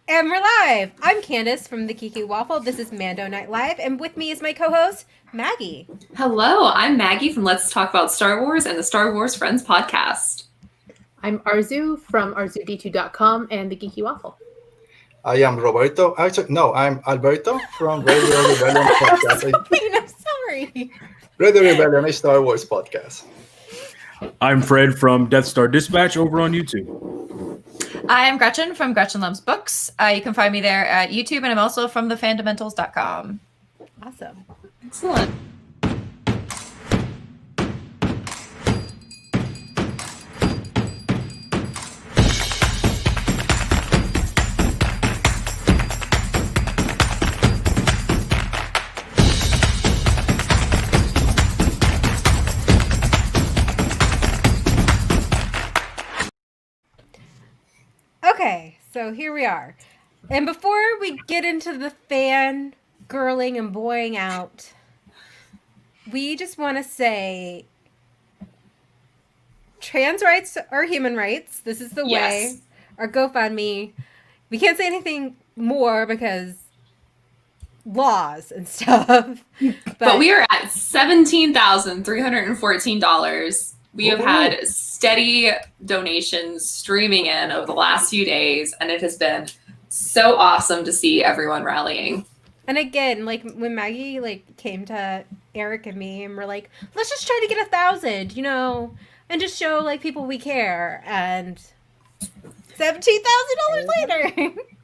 And we're live. I'm Candace from the Kiki Waffle. This is Mando Night Live, and with me is my co-host, Maggie. Hello, I'm Maggie from Let's Talk About Star Wars and the Star Wars Friends podcast. I'm Arzu from arzud2.com and the Geeky Waffle. I am Roberto. I'm Alberto from Radio Rebellion podcast. I'm sorry. Radio Rebellion, a Star Wars podcast. I'm Fred from Death Star Dispatch over on YouTube. I am Gretchen from Gretchen Loves Books. You can find me there at YouTube, and I'm also from thefandamentals.com. Awesome. Excellent. Okay, so here we are. And before we get into the fan girling and boying out, we just want to say trans rights are human rights. This is the way. Our GoFundMe. We can't say anything more because laws and stuff. But we are at $17,314. We have had steady donations streaming in over the last few days, and it has been so awesome to see everyone rallying. And again, like when Maggie came to Eric and me and we're like, let's just try to get 1,000, and just show people we care. And $17,000 later.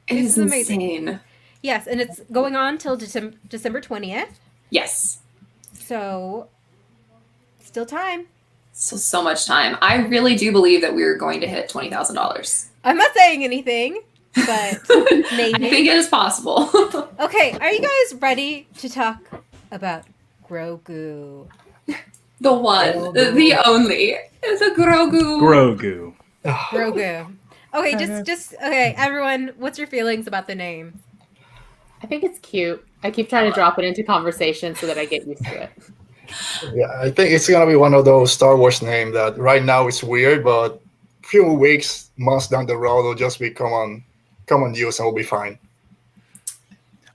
It is amazing. insane. Yes, and it's going on till December 20th. Yes. So, still time. So much time. I really do believe that we're going to hit $20,000. I'm not saying anything, but maybe. I think it is possible. Okay, are you guys ready to talk about Grogu? The one, the only, is a Grogu. Grogu. Okay, okay, everyone, what's your feelings about the name? I think it's cute. I keep trying to drop it into conversation so that I get used to it. Yeah, I think it's gonna be one of those Star Wars names that right now it's weird, but few weeks, months down the road, it'll just be common use and we'll be fine.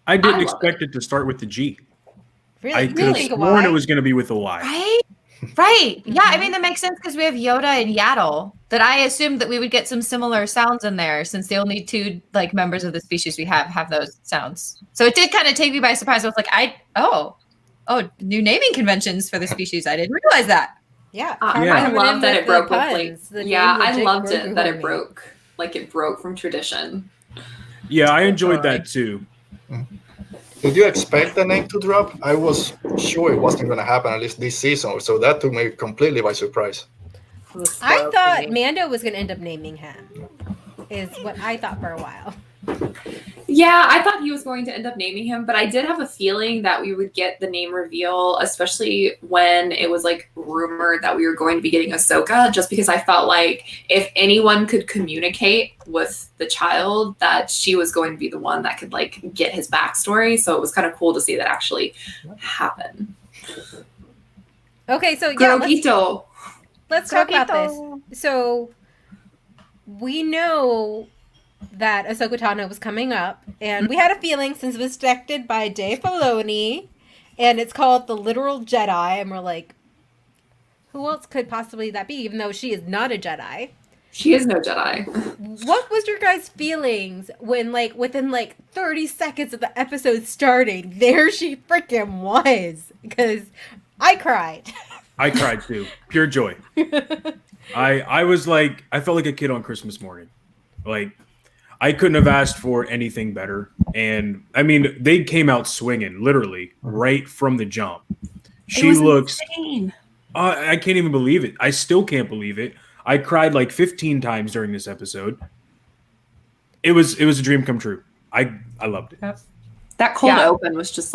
I didn't expect it to start with the G. Really? I could have sworn it was going to be with a Y. Right. Yeah, I mean, that makes sense because we have Yoda and Yaddle. That I assumed that we would get some similar sounds in there since the only two members of the species we have those sounds. So it did kind of take me by surprise. I was like, new naming conventions for the species. I didn't realize that. Yeah. I love that it broke with I loved Grogu it that it broke. It broke from tradition. Yeah, I enjoyed that too. Did you expect the name to drop? I was sure it wasn't going to happen, at least this season, so that took me completely by surprise. I thought Mando was going to end up naming him, is what I thought for a while. Yeah, I thought he was going to end up naming him, but I did have a feeling that we would get the name reveal, especially when it was rumored that we were going to be getting Ahsoka, just because I felt like if anyone could communicate with the child, that she was going to be the one that could get his backstory. So it was kind of cool to see that actually happen. Okay, so let's talk about this. So we know that Ahsoka Tano was coming up, and we had a feeling since it was directed by Dave Filoni, and it's called The Literal Jedi, and we're like, who else could possibly that be, even though she is not a Jedi? She is no Jedi. What was your guys' feelings when, within 30 seconds of the episode starting, there she freaking was? Because I cried. I cried too. Pure joy. I was I felt like a kid on Christmas morning. I couldn't have asked for anything better. And I mean, they came out swinging, literally, right from the jump. She looks insane. I can't even believe it. I still can't believe it. I cried 15 times during this episode. It was a dream come true. I loved it. That cold open was just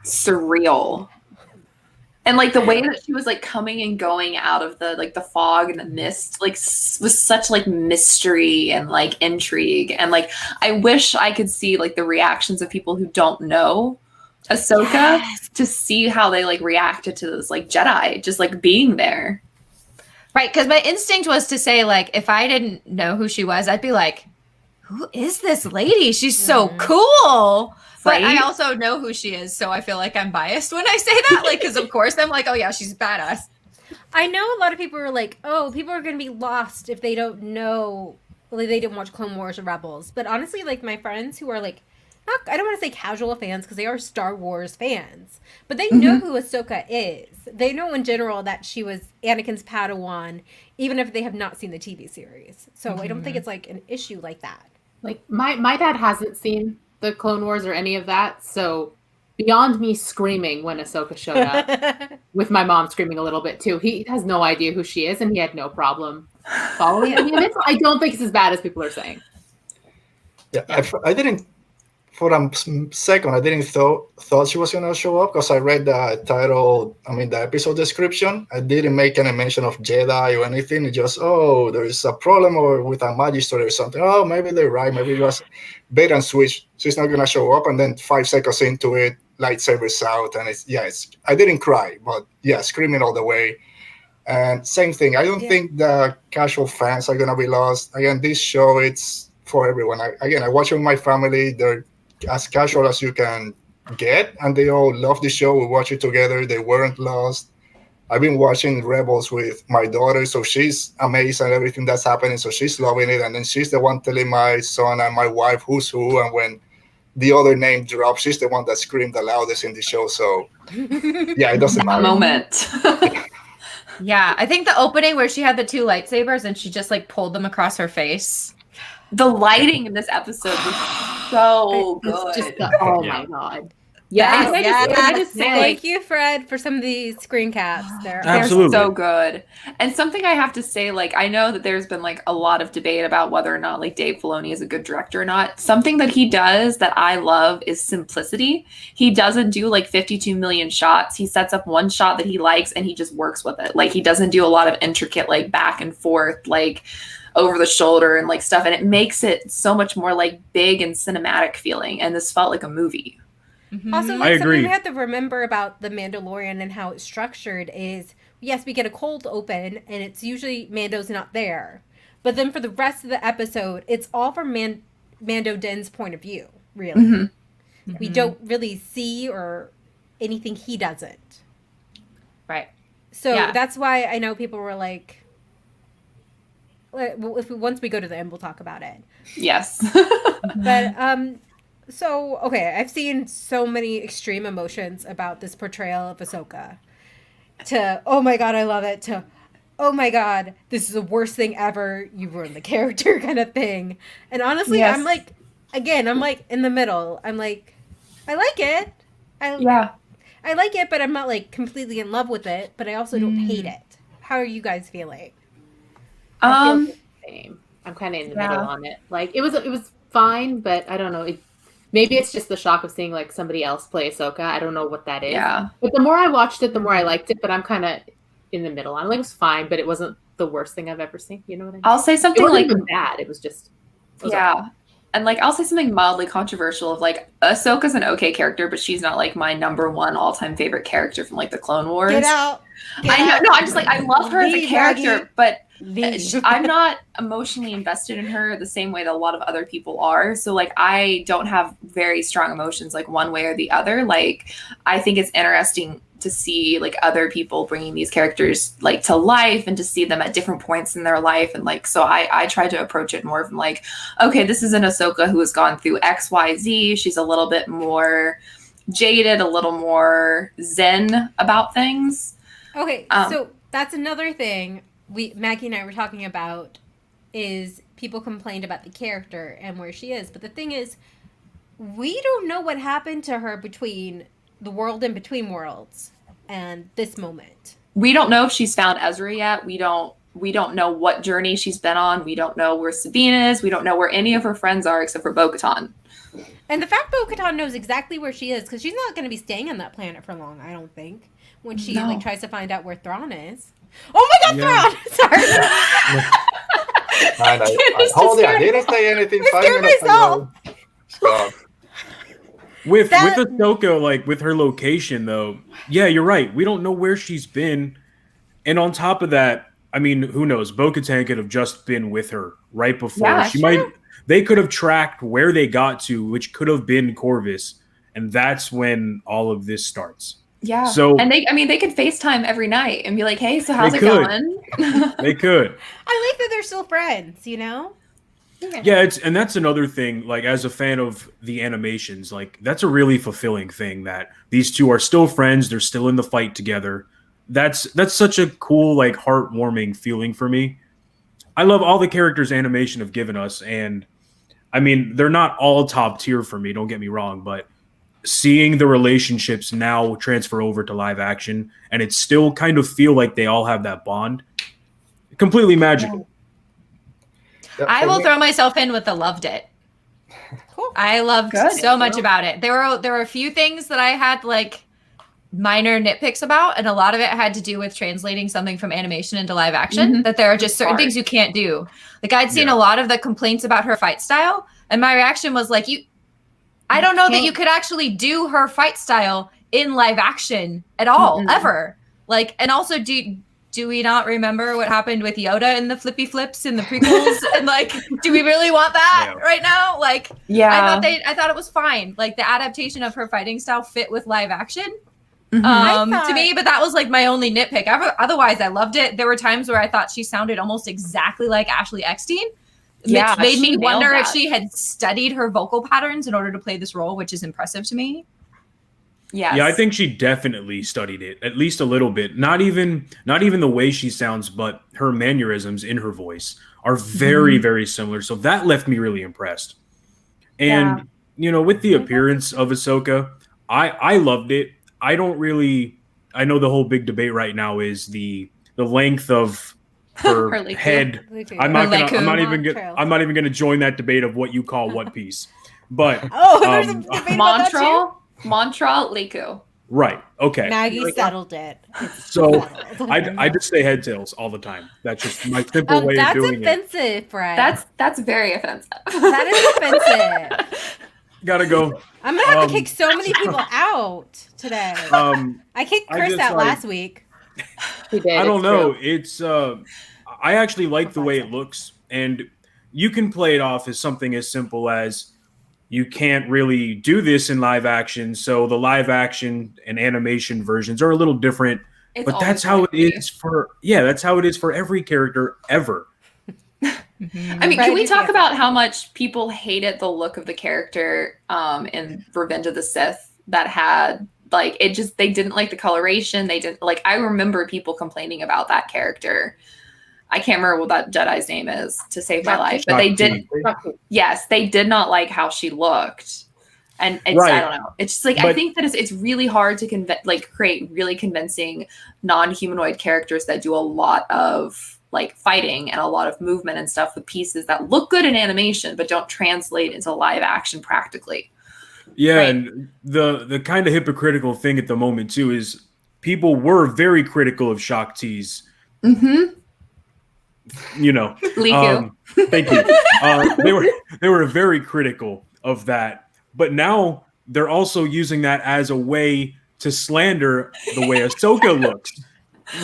surreal. And the way that she was coming and going out of the the fog and the mist was such mystery and intrigue, and I wish I could see the reactions of people who don't know Ahsoka to see how they reacted to this Jedi just being there. Right, because my instinct was to say if I didn't know who she was, I'd be who is this lady? She's so cool. But Right? I also know who she is, so I feel like I'm biased when I say that. Like, because of course I'm like, oh yeah, she's badass. I know a lot of people are like, oh, people are going to be lost if they don't know, like, they didn't watch Clone Wars or Rebels. But honestly, like, my friends who are, like, not, I don't want to say casual fans because they are Star Wars fans, but they know who Ahsoka is. They know in general that she was Anakin's Padawan, even if they have not seen the TV series. So I don't think it's, like, an issue like that. Like, my dad hasn't seen the Clone Wars or any of that, so beyond me screaming when Ahsoka showed up, with my mom screaming a little bit too, he has no idea who she is, and he had no problem following any of it. So I don't think it's as bad as people are saying. Yeah, I didn't. For a second, I didn't thought she was gonna show up because I read the title. I mean, the episode description. I didn't make any mention of Jedi or anything. It just, oh, there is a problem or with a magistrate or something. Oh, maybe they're right. Maybe it was bait and switch. She's not gonna show up, and then 5 seconds into it, lightsabers out, and it's. I didn't cry, but yeah, screaming all the way. And same thing. I don't think the casual fans are gonna be lost. Again, this show it's for everyone. I watch it with my family. They're as casual as you can get, and they all love the show. We watch it together. They weren't lost. I've been watching Rebels with my daughter, so she's amazed at everything that's happening, so she's loving it, and then she's the one telling my son and my wife who's who, and when the other name drops, she's the one that screamed the loudest in the show. So yeah, it doesn't matter. Moment. Yeah, I think the opening where she had the 2 lightsabers and she just like pulled them across her face. The lighting in this episode was so good. Just oh my god. Yeah, I just say, Thank you, Fred, for some of these screen caps. Absolutely. They're so good. And something I have to say, like, I know that there's been like a lot of debate about whether or not like Dave Filoni is a good director or not. Something that he does that I love is simplicity. He doesn't do like 52 million shots. He sets up one shot that he likes and he just works with it. Like, he doesn't do a lot of intricate like back and forth like over the shoulder and like stuff, and it makes it so much more like big and cinematic feeling, and this felt like a movie. Also, I like, agree. something we have to remember about the Mandalorian and how it's structured is, yes, we get a cold open, and it's usually Mando's not there. But then for the rest of the episode, it's all from Mando Din's point of view, really. We don't really see or anything he doesn't. Right. So that's why I know people were like, once we go to the end, we'll talk about it. Yes. But, so, okay, I've seen so many extreme emotions about this portrayal of Ahsoka. To, oh my god, I love it, to, oh my god, this is the worst thing ever, you ruined the character kind of thing. And honestly, I'm like, again, I'm like in the middle. I'm like, I like it. I like it, but I'm not like completely in love with it, but I also don't hate it. How are you guys feeling? I feel the same. I'm kind of in the middle on it. Like, it was fine, but I don't know. Maybe it's just the shock of seeing like somebody else play Ahsoka. I don't know what that is. Yeah. But the more I watched it, the more I liked it. But I'm kind of in the middle. I'm like, it was fine, but it wasn't the worst thing I've ever seen. You know what I mean? I'll say something it wasn't like even bad. It was just yeah. And like, I'll say something mildly controversial of like, Ahsoka's an okay character, but she's not like my number 1 all-time favorite character from like the Clone Wars. Get out. I know. No, I'm just like, I love her as a character, but Leave. I'm not emotionally invested in her the same way that a lot of other people are. So like, I don't have very strong emotions like one way or the other. Like, I think it's interesting to see like other people bringing these characters like to life and to see them at different points in their life. And like, so I try to approach it more from like, okay, this is an Ahsoka who has gone through XYZ. She's a little bit more jaded, a little more zen about things. Okay, so that's another thing Maggie and I were talking about is people complained about the character and where she is. But the thing is, we don't know what happened to her between the world in between worlds and this moment. We don't know if she's found Ezra yet. We don't know what journey she's been on. We don't know where Sabine is. We don't know where any of her friends are except for Bo-Katan. And the fact Bo-Katan knows exactly where she is, because she's not going to be staying on that planet for long, I don't think, when she like tries to find out where Thrawn is. Oh my god, Yeah. Thrawn! Sorry. Hold it. I didn't say anything. I scared myself. Stop. With Ahsoka, like with her location though, yeah, you're right. We don't know where she's been. And on top of that, I mean, who knows? Bo-Katan could have just been with her right before. Yeah, She might they could have tracked where they got to, which could have been Corvus, and that's when all of this starts. Yeah. So, and they could FaceTime every night and be like, "Hey, so how's it going?" They could. I like that they're still friends, you know? Yeah, and that's another thing, like as a fan of the animations, like that's a really fulfilling thing that these two are still friends, they're still in the fight together. That's such a cool, like heartwarming feeling for me. I love all the characters animation have given us, and I mean, they're not all top tier for me, don't get me wrong, but seeing the relationships now transfer over to live action and it still kind of feel like they all have that bond, completely magical. Yeah, I will throw myself in with the loved it. Cool. I loved so much about it. There were a few things that I had like minor nitpicks about, and a lot of it had to do with translating something from animation into live action, that there are just certain things you can't do. Like I'd seen a lot of the complaints about her fight style, and my reaction was like, I don't know that you could actually do her fight style in live action at all, ever. Like, and also do we not remember what happened with Yoda in the flippy flips in the prequels? And like, do we really want that right now? Like, I thought it was fine. Like the adaptation of her fighting style fit with live action to me, but that was like my only nitpick. Otherwise, I loved it. There were times where I thought she sounded almost exactly like Ashley Eckstein. Which made me wonder if she had studied her vocal patterns in order to play this role, which is impressive to me. Yes. Yeah, I think she definitely studied it, at least a little bit. Not even the way she sounds, but her mannerisms in her voice are very, very similar. So that left me really impressed. And, you know, with the appearance of Ahsoka, I loved it. I know the whole big debate right now is the length of her head. I'm not even gonna join that debate of what you call what piece. But there's a debate about that too? Mantra Leku. Right. Okay. Maggie settled it. So I just say head tails all the time. That's just my simple way of doing it. That's offensive, Brian. That's very offensive. That is offensive. Gotta go. I'm gonna have to kick so many people out today. I kicked Chris out last week. He did, I don't know. It's I actually like the way it looks, and you can play it off as something as simple as you can't really do this in live action, so the live action and animation versions are a little different. But that's how it is for every character ever. I mean, can we talk about how much people hated the look of the character in Revenge of the Sith that had like they didn't like the coloration. They didn't like, I remember people complaining about that character. I can't remember what that Jedi's name is to save my life, but they did not like how she looked. And it's, I don't know. It's just like, I think that it's really hard to create really convincing non-humanoid characters that do a lot of like fighting and a lot of movement and stuff with pieces that look good in animation, but don't translate into live action practically. Yeah. Right? And the kind of hypocritical thing at the moment too, is people were very critical of Shakti's, you know, thank you. They were very critical of that, but now they're also using that as a way to slander the way Ahsoka looks.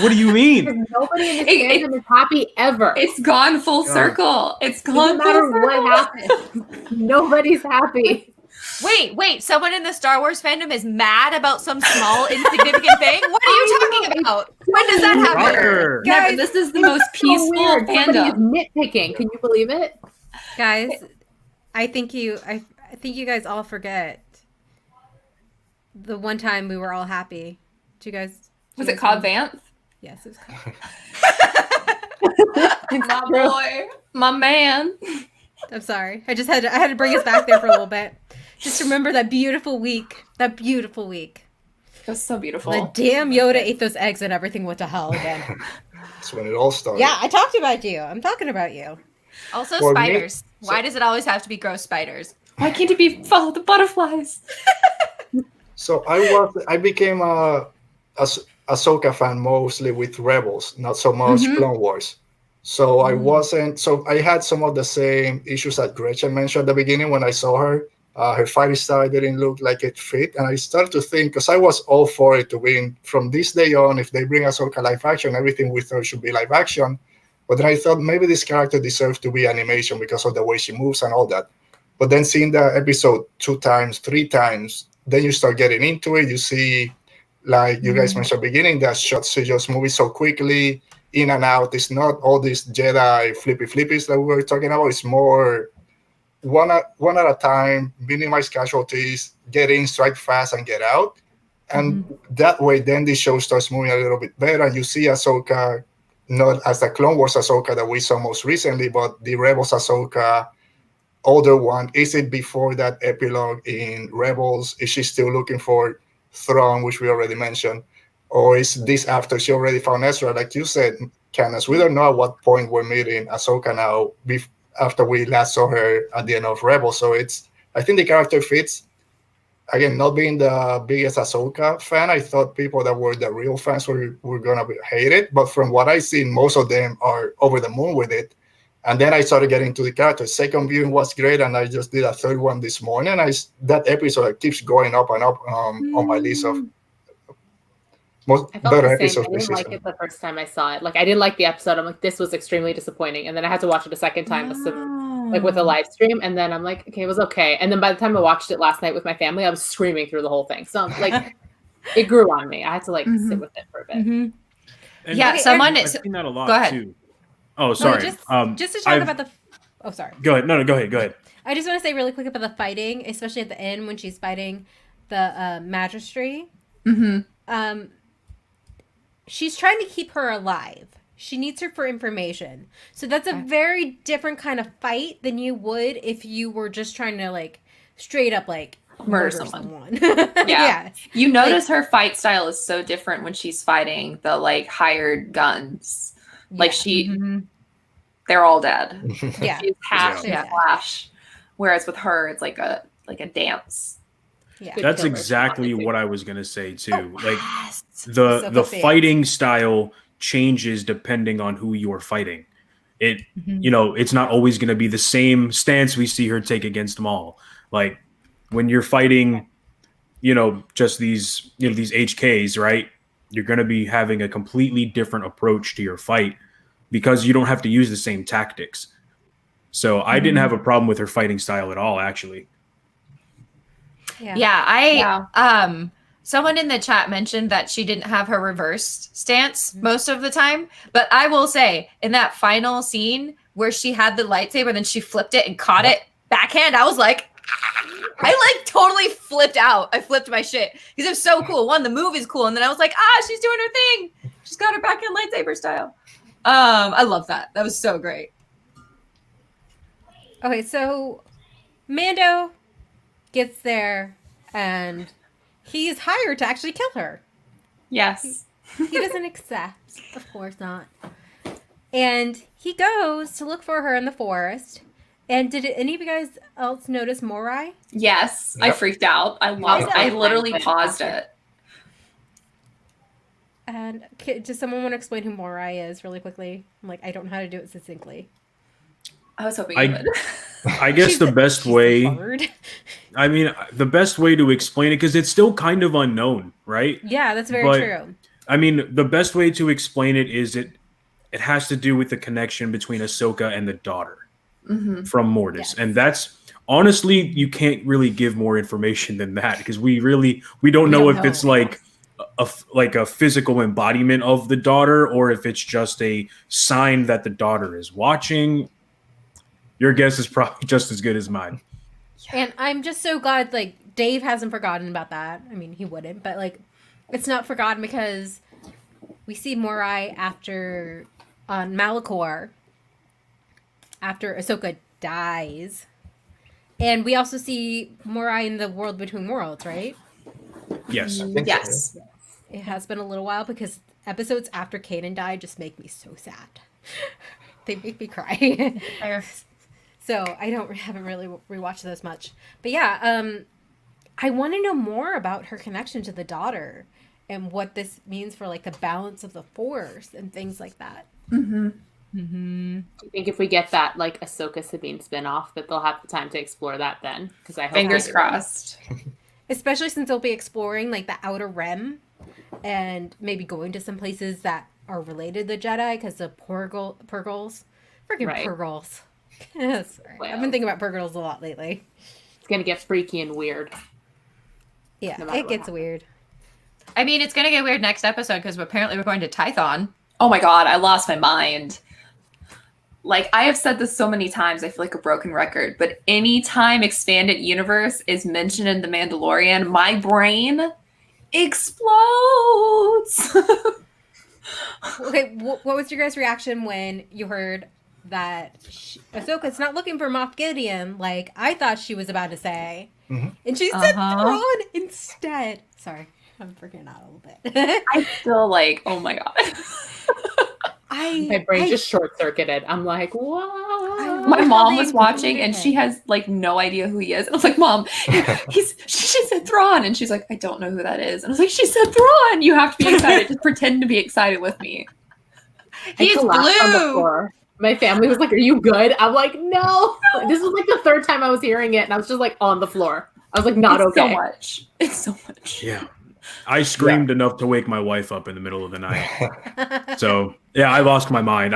What do you mean? Nobody in the fandom is happy ever. It's gone full circle. It's gone. No matter what happens, nobody's happy. Wait! Someone in the Star Wars fandom is mad about some small, insignificant thing? What are you talking about? When does that happen? Guys, this is the most peaceful fandom. Nitpicking. Can you believe it? Guys, I think you guys all forget the one time we were all happy. Did you guys? Was it Cobb Vanth? Yes, it was Cobb. My boy, my man. I'm sorry. I had to bring us back there for a little bit. Just remember that beautiful week. That beautiful week. It was so beautiful. The damn Yoda ate those eggs and everything went to hell again. That's when it all started. Yeah, I talked about you. I'm talking about you. Also, spiders. Why does it always have to be gross spiders? Why can't it be follow the butterflies? So I became a Ahsoka fan mostly with Rebels, not so much Clone Wars. So I had some of the same issues that Gretchen mentioned at the beginning when I saw her. Her fighting style didn't look like it fit. And I started to think, because I was all for it to win from this day on, if they bring Ahsoka live action, everything with her should be live action. But then I thought maybe this character deserves to be animation because of the way she moves and all that. But then seeing the episode 2 times, 3 times, then you start getting into it. You see, like you guys mentioned at the beginning, that shots are just moving so quickly, in and out. It's not all these Jedi flippies that we were talking about. It's more one at a time, minimize casualties, get in, strike fast, and get out. And that way, then the show starts moving a little bit better. And you see Ahsoka, not as the Clone Wars Ahsoka that we saw most recently, but the Rebels Ahsoka, older one. Is it before that epilogue in Rebels? Is she still looking for Thrawn, which we already mentioned? Or is this after she already found Ezra? Like you said, Candace, we don't know at what point we're meeting Ahsoka now after we last saw her at the end of Rebels. So I think the character fits. Again, not being the biggest Ahsoka fan, I thought people that were the real fans were going to hate it. But from what I've seen, most of them are over the moon with it. And then I started getting into the character. Second viewing was great, and I just did a third one this morning. That episode keeps going up and up on my list of most better episodes. I didn't like it the first time I saw it. Like, I didn't like the episode. I'm like, this was extremely disappointing. And then I had to watch it a second time, like with a live stream. And then I'm like, okay, it was okay. And then by the time I watched it last night with my family, I was screaming through the whole thing. So like, it grew on me. I had to like sit with it for a bit. Yeah, someone is. I've seen that a lot go ahead. too. Oh, sorry. Just to talk about the. Oh, sorry. Go ahead. No, go ahead. I just want to say really quick about the fighting, especially at the end when she's fighting the Magistrate. She's trying to keep her alive. She needs her for information. So that's a very different kind of fight than you would if you were just trying to like straight up like murder someone. Yeah. You notice her fight style is so different when she's fighting the like hired guns. Like they're all dead. Yeah. She's half flash. Whereas with her, it's like a dance. Yeah. That's exactly what I was gonna say too. Like the fighting style changes depending on who you're fighting. It it's not always gonna be the same stance we see her take against Maul. Like when you're fighting, just these HKs, right? You're gonna be having a completely different approach to your fight because you don't have to use the same tactics. So I didn't have a problem with her fighting style at all, actually. Someone in the chat mentioned that she didn't have her reversed stance most of the time, but I will say in that final scene where she had the lightsaber, then she flipped it and caught it backhand, I was like, I like totally flipped out. I flipped my shit because it was so cool. One, the move is cool, and then I was like, she's doing her thing. She's got her backhand lightsaber style. I love that. That was so great. Okay, so Mando gets there and he's hired to actually kill her. Yes. He doesn't accept. Of course not. And he goes to look for her in the forest. And did any of you guys else notice Morai? Yes. Yep. I freaked out. I literally paused it. And does someone want to explain who Morai is really quickly? I'm like, I don't know how to do it succinctly. I was hoping you would. I guess the best way, the best way to explain it, because it's still kind of unknown, right? Yeah, that's very true. I mean, the best way to explain it is it has to do with the connection between Ahsoka and the daughter from Mortis. Yes. And that's, honestly, you can't really give more information than that, because we don't know if it's like a physical embodiment of the daughter or if it's just a sign that the daughter is watching. Your guess is probably just as good as mine. And I'm just so glad, like, Dave hasn't forgotten about that. I mean, he wouldn't, but, like, it's not forgotten because we see Morai on Malachor after Ahsoka dies. And we also see Morai in the World Between Worlds, right? Yes. Yes. It has been a little while because episodes after Kanan died just make me so sad. They make me cry. So I haven't really rewatched those much. But yeah, I want to know more about her connection to the daughter and what this means for like the balance of the Force and things like that. Do you think if we get that like Ahsoka Sabine spinoff that they'll have the time to explore that then? Because I hope fingers crossed. Especially since they'll be exploring like the Outer Rim and maybe going to some places that are related to the Jedi because the Purgles. Freaking Right. Purgles. Sorry. I've been thinking about Purgles a lot lately. It's gonna get freaky and weird. Yeah, No it matter what gets happens. weird. I mean, it's gonna get weird next episode because apparently we're going to Tython. Oh my god, I lost my mind. Like, I have said this so many times, I feel like a broken record, but anytime expanded universe is mentioned in The Mandalorian, my brain explodes. Okay, what was your guys' reaction when you heard that Ahsoka's not looking for Moff Gideon like I thought she was about to say? Mm-hmm. And she said Thrawn instead. Sorry, I'm freaking out a little bit. I still like, oh my god. My brain just short-circuited. I'm like, what? My mom was watching and she has like no idea who he is. And I was like, Mom, she said Thrawn. And she's like, I don't know who that is. And I was like, she said Thrawn. You have to be excited. Just pretend to be excited with me. He's On the blue. floor. My family was like, are you good? I'm like, no. This was like the third time I was hearing it. And I was just like on the floor. I was like, not It's okay. so much. It's so much. Yeah. I screamed enough to wake my wife up in the middle of the night. So yeah, I lost my mind.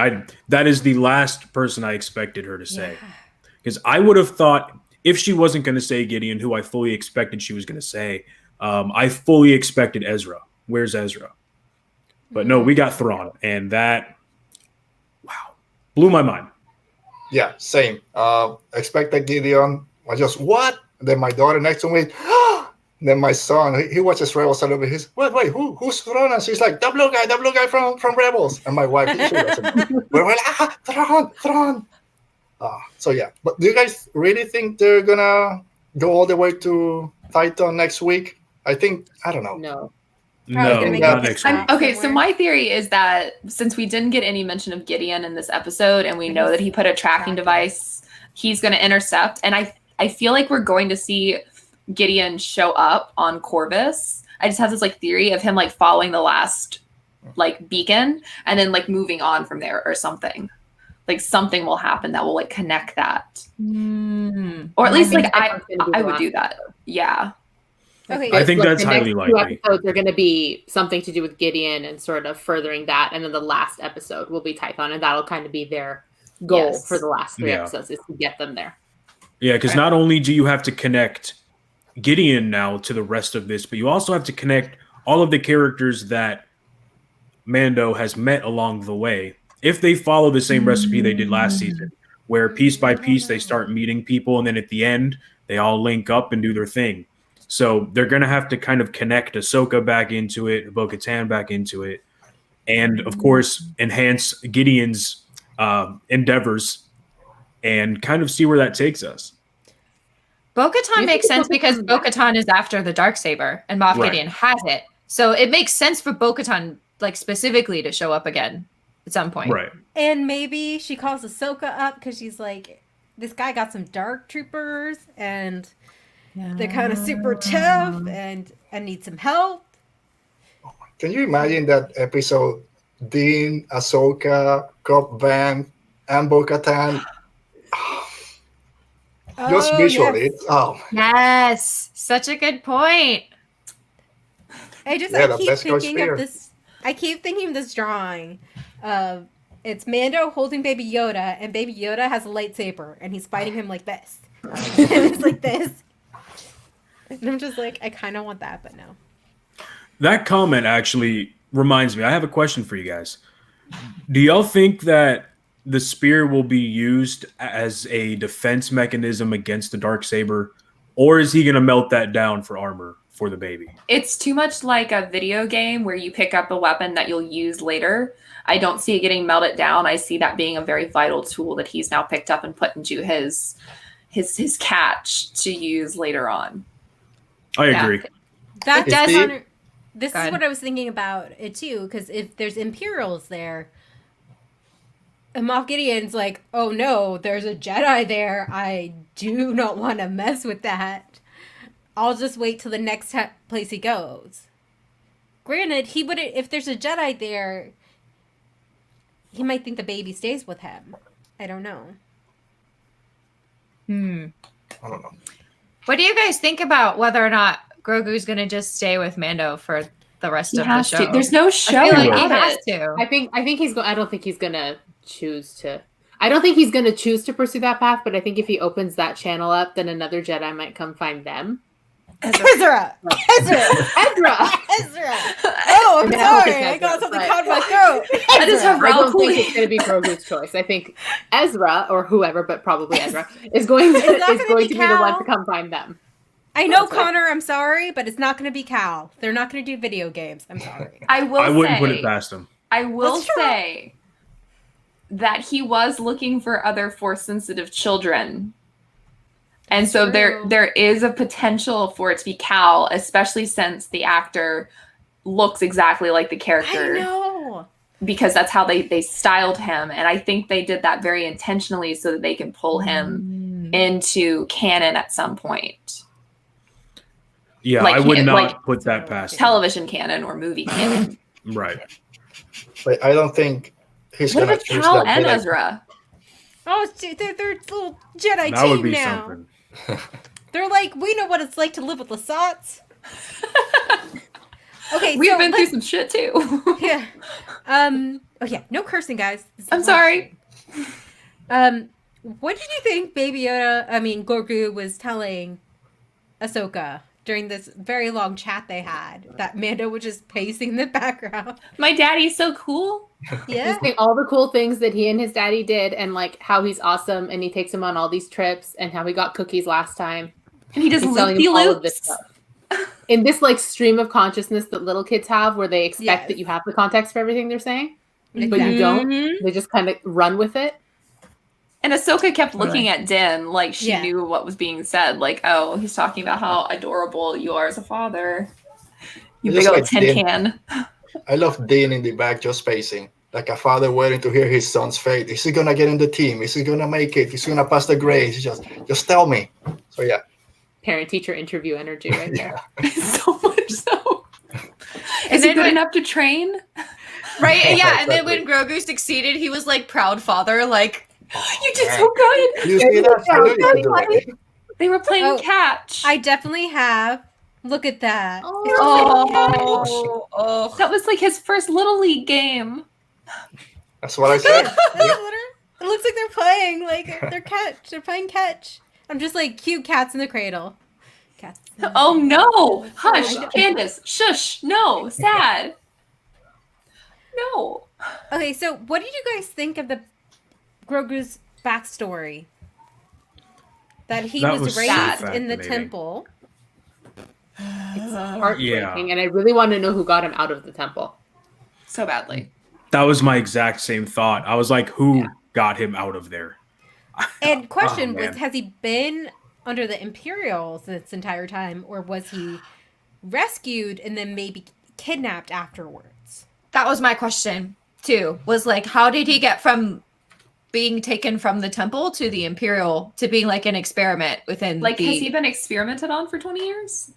That is the last person I expected her to say. Because I would have thought if she wasn't going to say Gideon, who I fully expected she was going to say, I fully expected Ezra. Where's Ezra? But no, we got Thrawn. And that, wow, blew my mind. Yeah, same. Expected Gideon. I just, what? Then my daughter next to me, then my son, he watches Rebels a little bit. He's, wait, who's Thrawn? And she's like, the blue guy from Rebels. And my wife, she doesn't know. We're like, Thrawn. So yeah, but do you guys really think they're gonna go all the way to Titan next week? I think, I don't know. No. No, not next week. Okay, so my theory is that since we didn't get any mention of Gideon in this episode, and we know that he put a tracking device, he's going to intercept. And I feel like we're going to see Gideon show up on Corvus. I just have this like theory of him like following the last like beacon and then like moving on from there or something. Like something will happen that will like connect that. Or at least like I would do that. Yeah. Okay. I think like that's the highly next two likely. episodes are going to be something to do with Gideon and sort of furthering that, and then the last episode will be Tython, and that'll kind of be their goal for the last three episodes is to get them there. Yeah, because not only do you have to connect Gideon now to the rest of this, but you also have to connect all of the characters that Mando has met along the way. If they follow the same recipe they did last season, where piece by piece they start meeting people, and then at the end they all link up and do their thing. So they're going to have to kind of connect Ahsoka back into it, Bo-Katan back into it, and of course enhance Gideon's endeavors and kind of see where that takes us. Bo-Katan makes sense because Bo-Katan is after the Darksaber and Moff Gideon has it. So it makes sense for Bo-Katan like specifically to show up again at some point. Right. And maybe she calls Ahsoka up because she's like, this guy got some dark troopers and they're kind of super tough and I need some help. Can you imagine that episode? Dean, Ahsoka, Cobb Vanth, and Bo-Katan. Just visually. Yes. Yes. Such a good point. I keep thinking of this. I keep thinking of this drawing of it's Mando holding Baby Yoda, and Baby Yoda has a lightsaber, and he's fighting him like this. And it's like this. And I'm just like, I kind of want that, but no. That comment actually reminds me. I have a question for you guys. Do y'all think that the spear will be used as a defense mechanism against the Darksaber, or is he going to melt that down for armor for the baby? It's too much like a video game where you pick up a weapon that you'll use later. I don't see it getting melted down. I see that being a very vital tool that he's now picked up and put into his catch to use later on. I agree. That does honor. This Go is ahead. what I was thinking about it too, because if there's Imperials there, and Moff Gideon's like, oh no, there's a Jedi there. I do not want to mess with that. I'll just wait till the next place he goes. Granted, he would if there's a Jedi there, he might think the baby stays with him. I don't know. I don't know. What do you guys think about whether or not Grogu's going to just stay with Mando for the rest He of the has show. to. There's no show I feel like without he has it. to. I think he's going. I don't think he's gonna choose to. I don't think he's gonna choose to pursue that path. But I think if he opens that channel up, then another Jedi might come find them. Ezra. Ezra. Oh, I'm I mean, I hope it's sorry. I got Ezra, something but- caught in my throat. I just have I don't Raul think it's going to be Grogu's choice. I think Ezra or whoever, but probably Ezra, is going to It's not gonna be be the one Cal. to come find them. I know, Connor, I'm sorry, but it's not going to be Cal. They're not going to do video games. I'm sorry. I wouldn't put it past him. I will That's true. say that he was looking for other Force-sensitive children. And so True. there is a potential for it to be Cal, especially since the actor looks exactly like the I character. know. Because that's how they styled him. And I think they did that very intentionally so that they can pull him into canon at some point. Yeah, Like, I would not like put that past him. Television canon or movie canon. Right. But I don't think he's What gonna if it's choose Cal that. and Jedi. Ezra? Oh, they're little Jedi That would team be now. something. They're like, we know what it's like to live with Lasats. Okay, We've so been through some shit too. yeah. Oh yeah, no cursing, guys. This is I'm not- sorry. What did you think Baby Yoda, Grogu was telling Ahsoka during this very long chat they had? That Mando was just pacing in the background. My daddy's so cool. Yeah. Just think all the cool things that he and his daddy did, and like how he's awesome, and he takes him on all these trips, and how he got cookies last time. And he just He's telling loopy him all of this loops. stuff. In this like stream of consciousness that little kids have, where they expect Yes. that you have the context for everything they're saying, but Exactly. you don't. Mhm. They just kind of run with it. And Ahsoka kept looking at Din like she Yeah. knew what was being said. Like, oh, he's talking about how adorable you are as a father. You Just big old like tin Din. can. I love Dean in the back just pacing, like a father waiting to hear his son's fate. Is he gonna get in the team? Is he gonna make it? Is he gonna pass the grades? Just tell me. So yeah. Parent-teacher interview energy right there. So much so. And Is he then good when- enough to train? Right? Yeah. And then Exactly. when Grogu succeeded, he was like proud father, like, You did so good. You see that? I knew you could do it. They were playing Oh, catch. I definitely have. Look at that. oh. That was like his first Little League game. That's what I said. It looks like they're playing they're playing catch. I'm just like cute cats in the cradle. Cats. Oh no! Hush, God. Candace. Shush. No. Sad. No. Okay, so what did you guys think of the Grogu's backstory? That he That was was so raised in the fascinating. temple. It's heartbreaking, and I really want to know who got him out of the temple. So badly. That was my exact same thought. I was like, who got him out of there? And question Oh, man. was, has he been under the Imperials this entire time, or was he rescued and then maybe kidnapped afterwards? That was my question too. Was like, how did he get from being taken from the temple to the Imperial to being like an experiment within Like, the has he been experimented on for 20 years?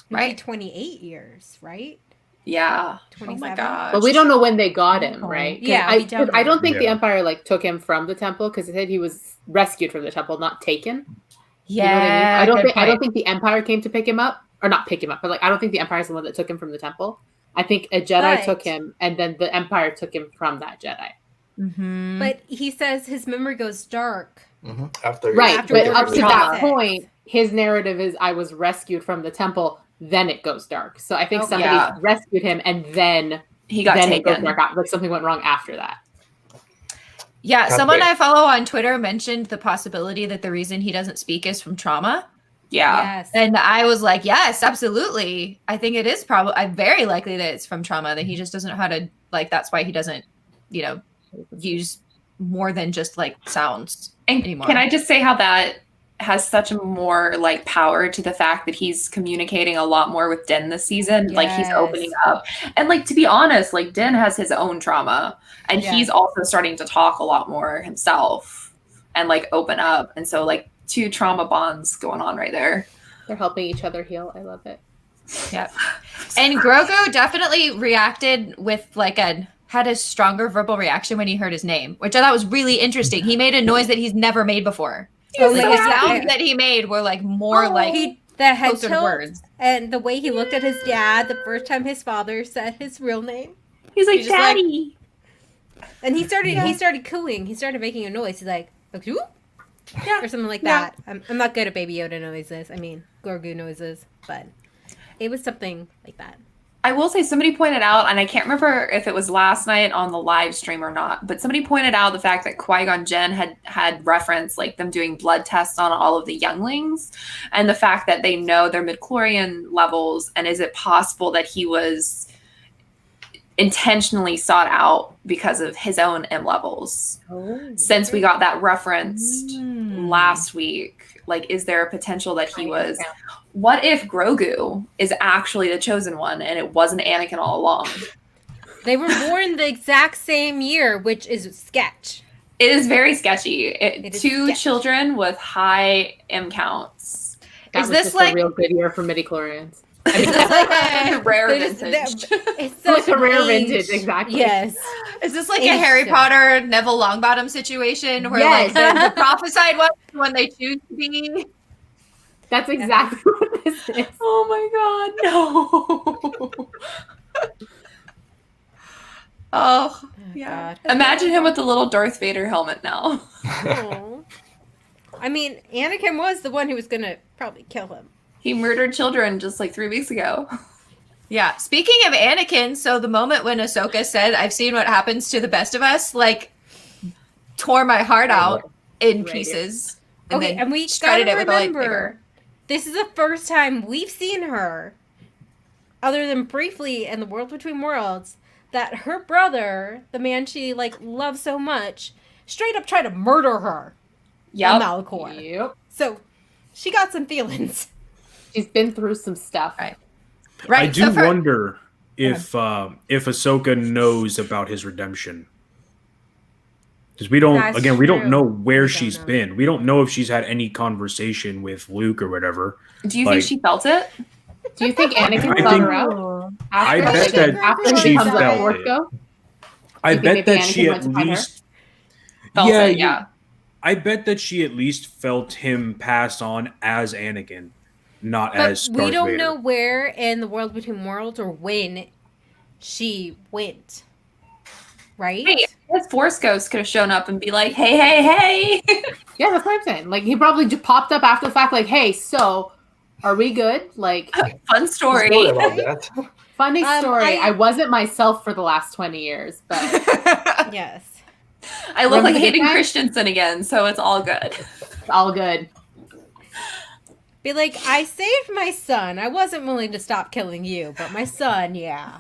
Maybe Right. 28 years, right? Yeah. Oh 27? my god. But we don't know when they got him, right? 'Cause Yeah, we don't I don't know. think the Yeah. Empire like took him from the temple because it said he was rescued from the temple, not taken. Yeah, You know what I mean? I good don't point. think the Empire came to pick him up, or not pick him up, but like I don't think the Empire is the one that took him from the temple. I think a Jedi But- took him, and then the Empire took him from that Jedi. Mhm. But he says his memory goes dark. After Right, After but the up to trauma. that point, his narrative is I was rescued from the temple, then it goes dark. So I think Okay. somebody Yeah. rescued him, and then He got it goes taken. dark. Like something went wrong after that. Yeah, That's someone great. I follow on Twitter mentioned the possibility that the reason he doesn't speak is from trauma. Yeah. Yes. And I was like, yes, absolutely. I think it is probably very likely that it's from trauma, that he just doesn't know how to, like, that's why he doesn't, use more than just like sounds And anymore. can I just say how that has such a more like power to the fact that he's communicating a lot more with Din this season. Like he's Yes. opening up. And like to be honest, like Din has his own trauma and Yeah. he's also starting to talk a lot more himself and like open up. And so like two trauma bonds going on right there. They're helping each other heal. I love it. Yep. And Grogu definitely reacted with had a stronger verbal reaction when he heard his name, which I thought was really interesting. He made a noise that he's never made before. Oh Like, my the God. sounds that he made were like more like He that had tilt, and the way he looked at his dad the first time his father said his real name. He's like, Daddy. And he started cooing. He started making a noise. He's like, "Ooh?" Yeah, or something like that. I'm not good at Baby Yoda noises. I mean, Grogu noises, but it was something like that. I will say somebody pointed out, and I can't remember if it was last night on the live stream or not, but somebody pointed out the fact that Qui-Gon Jinn had referenced like them doing blood tests on all of the younglings, and the fact that they know their midichlorian levels, and is it possible that he was intentionally sought out because of his own M levels? Since we got that referenced last week, like, is there a potential that he was... What if Grogu is actually the chosen one and it wasn't Anakin all along? They were born the exact same year, which is sketch. It is very sketchy. Two children with high M counts. Is this like a real good year for midichlorians? I mean, it's like a rare vintage. It's such a rare vintage, exactly. Yes. Is this like a Harry Potter Neville Longbottom situation where like the prophesied one when they choose to be? That's exactly what this is. Oh my god, no. Oh, yeah. God. Imagine him with the little Darth Vader helmet now. Oh. I mean, Anakin was the one who was going to probably kill him. He murdered children just like 3 weeks ago. Yeah. Speaking of Anakin, so the moment when Ahsoka said, "I've seen what happens to the best of us," like, tore my heart out in pieces. And we gotta remember, this is the first time we've seen her, other than briefly in The World Between Worlds, that her brother, the man she like loves so much, straight up tried to murder her. Yep. Malachor. Yep. So she got some feelings. She's been through some stuff. Right. I do wonder if Ahsoka knows about his redemption. Because we don't know where she's been. We don't know if she's had any conversation with Luke or whatever. Do you think she felt it? Do you think Anakin felt her out? I bet that she felt it. I bet that she at least felt it, yeah. I bet that she at least felt him pass on as Anakin, not as Darth we don't Vader. know where in The World Between Worlds or when she went. Right? Hey, his Force Ghost could have shown up and be like, hey, hey, hey. Yeah, that's what I'm saying. Like, he probably just popped up after the fact, like, hey, so, are we good? Like, fun story. About that. Funny story. I wasn't myself for the last 20 years, but... Yes. I look like Hayden Christensen again, so it's all good. It's all good. Be like, I saved my son. I wasn't willing to stop killing you, but my son, yeah.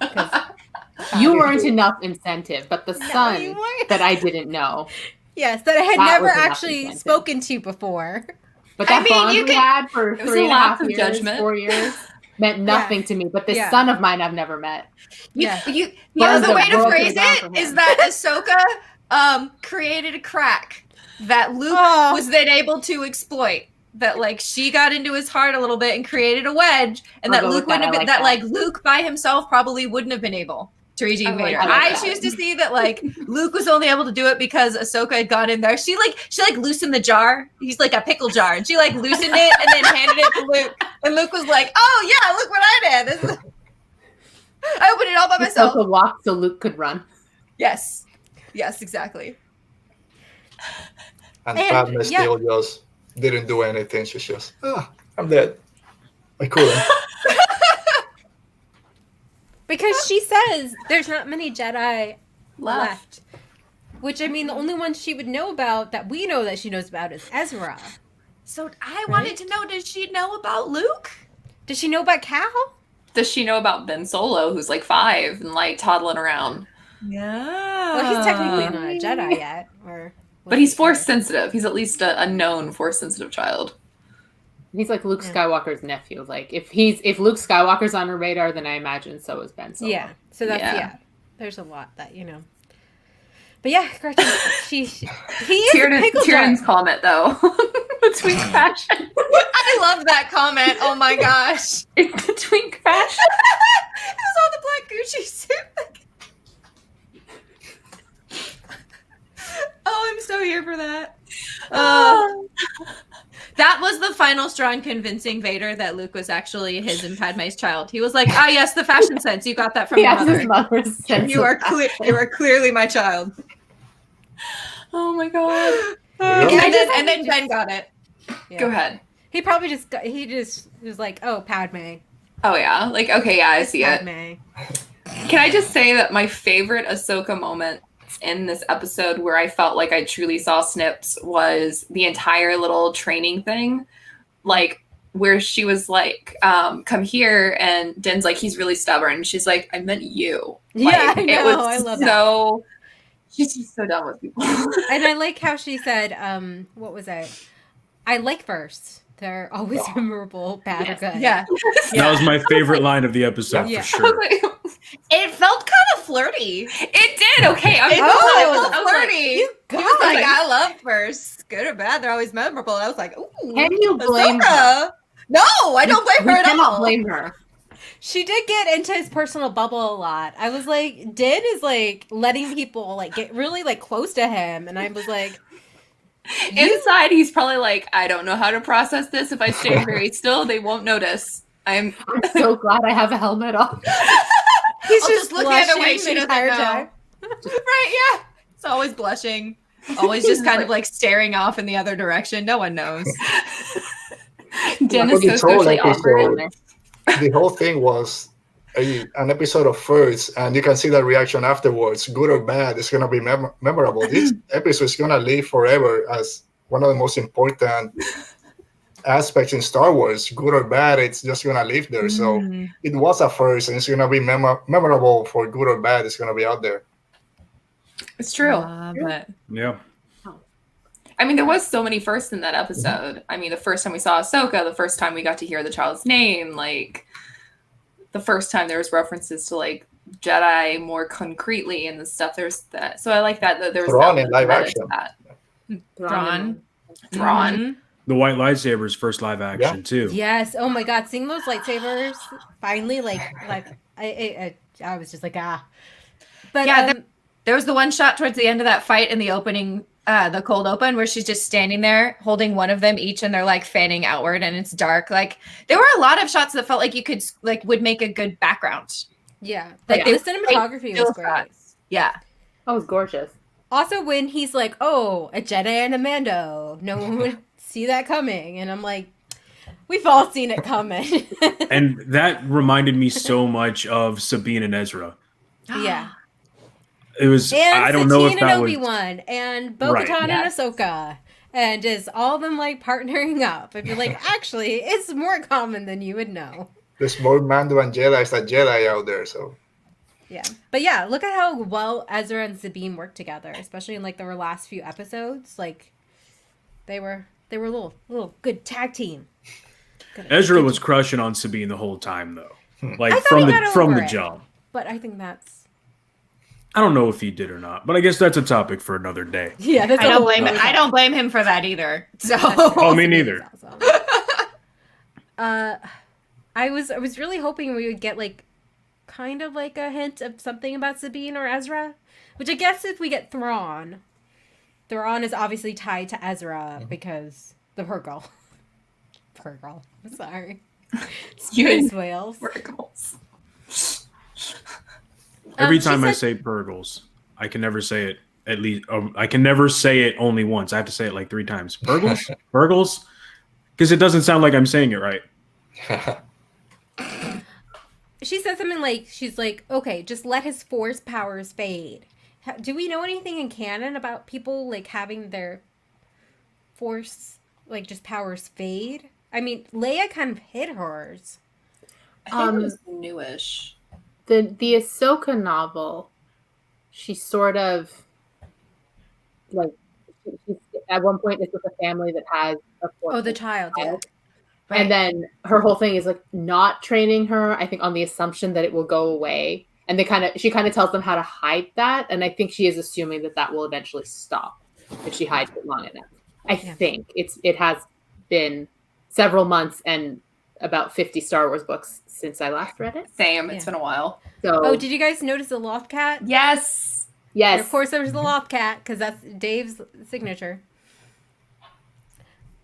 You weren't enough incentive, but the son that I didn't know. Yes, that I had never actually spoken to before. But that bond we had for 3.5 years, 4 years, meant nothing to me. But this son of mine I've never met. The way to phrase it is that Ahsoka created a crack that Luke was then able to exploit. That like she got into his heart a little bit and created a wedge, and that Luke wouldn't have been like Luke by himself probably wouldn't have been able to redeem Vader. I choose to see that like Luke was only able to do it because Ahsoka had gone in there. She loosened the jar. He's like a pickle jar, and she like loosened it and then handed it to Luke. And Luke was like, "Oh yeah, look what I did. I opened it all by myself." Ahsoka walked so Luke could run. Yes, exactly. And Padme still just didn't do anything. She's just, I'm dead. I couldn't. Because she says there's not many Jedi left. Which, I mean, the only one she would know about, that we know that she knows about, is Ezra. So I wanted to know, does she know about Luke? Does she know about Cal? Does she know about Ben Solo, who's like 5 and like toddling around? Yeah. Well, he's technically not a Jedi yet. But he's Force sensitive. He's at least a known Force sensitive child. He's like Luke Skywalker's nephew. Like if Luke Skywalker's on her radar, then I imagine so is Ben Solo. Yeah. So that's there's a lot that But yeah, Gretchen, he is Tyrion's comment though. Between fashion. I love that comment. Oh my gosh. It's between fashion. It was all the black Gucci suit. Oh, I'm so here for that. That was the final straw Thrawn convincing Vader that Luke was actually his and Padme's child. He was like, "Ah, yes, the fashion sense. You got that from your mother. His mother's sense You of are you are clearly my child." Oh my god. And then Ben got it. Yeah. Go ahead. He probably just was like, oh, Padme. Oh yeah. Like, okay, yeah, I see it. Padme. Can I just say that my favorite Ahsoka moment in this episode where I felt like I truly saw snips was the entire little training thing. Like, where she was like, come here, and Din's like, he's really stubborn. She's like, I meant you. Yeah, Like, I know. I love that. She's just so done with people. And I like how she said, what was it? I like firsts. They're always memorable, bad or good. Yeah. That was my favorite line of the episode Yeah. for sure. It felt kind of flirty. It did. Okay. It felt flirty. He God. was like, I love firsts. Good or bad, they're always memorable. And I was like, ooh. Can you blame her? Ahsoka. No, I don't blame her We at cannot all. blame her. She did get into his personal bubble a lot. I was like, Din is like letting people like get really like close to him, and I was like, Inside, he's probably like, I don't know how to process this. If I stay very still, they won't notice. I'm so glad I have a helmet on. he's I'll just look the other way. blushing She the doesn't entire know. time. Right, yeah. It's always blushing. Always just kind of like staring off in the other direction. No one knows. Din is The so whole socially awkward. episode, the whole thing was an episode of firsts, and you can see the reaction afterwards, good or bad. It's going to be memorable. This episode is going to live forever as one of the most important aspects in Star Wars. Good or bad, it's just going to live there. So it was a first, and it's going to be memorable for good or bad. It's going to be out there. It's true. But Yeah. I mean, there was so many firsts in that episode. I mean, the first time we saw Ahsoka, the first time we got to hear the child's name, like the first time there was references to like Jedi more concretely and the stuff. There's that. So I like that there was Thrawn in live action. Thrawn. The white lightsaber's first live action too. Yes. Oh my God, seeing those lightsabers finally, like I was just like But Yeah, there was the one shot towards the end of that fight in the opening, the cold open, where she's just standing there holding one of them each, and they're like fanning outward, and it's dark. Like there were a lot of shots that felt like you could like would make a good background. yeah, Like, the cinematography was great. shots. Yeah. That was gorgeous. Also, when he's like, "Oh, a Jedi and a Mando," no one would see that coming, and I'm like, we've all seen it coming. And that reminded me so much of Sabine and Ezra. Yeah. It was, And I don't know if Satine that and was. Obi-Wan and Bo-Katan Right, and yes. Ahsoka. And just all of them like partnering up. I'd be like, actually, it's more common than you would know. There's more Mando and Jedi than Jedi out there. So Yeah. But yeah, look at how well Ezra and Sabine work together, especially in like their last few episodes. Like they were a little good tag team. Ezra was crushing on Sabine the whole time, though. Like I thought he got from over the it. jump. But I think that's I don't know if he did or not, but I guess that's a topic for another day. yeah. That's I don't blame him. I don't blame him for that either. So Oh, me neither. I was really hoping we would get like kind of like a hint of something about Sabine or Ezra, which I guess if we get Thrawn is obviously tied to Ezra because the Purgle. I'm sorry. Space whales. Verticals. Every She time I said- say Purgles, I can never say it at least. I can never say it only once. I have to say it like 3 times. Purgles? Purgles? Because it doesn't sound like I'm saying it right. She said something like, she's like, okay, just let his force powers fade. Do we know anything in canon about people like having their force like just powers fade? I mean, Leia kind of hid hers. I think it was newish. The Ahsoka novel, she sort of like she's, at one point it's with a family that has a force. Oh, the child. Yeah. Right. And then her whole thing is like not training her, I think, on the assumption that it will go away. And she kind of tells them how to hide that. And I think she is assuming that will eventually stop if she hides it long enough. I think it has been several months and about 50 Star Wars books since I last read it. Same. It's been a while. So Oh, did you guys notice the loft cat? Yes. yes, And of course, there was the loft cat because that's Dave's signature.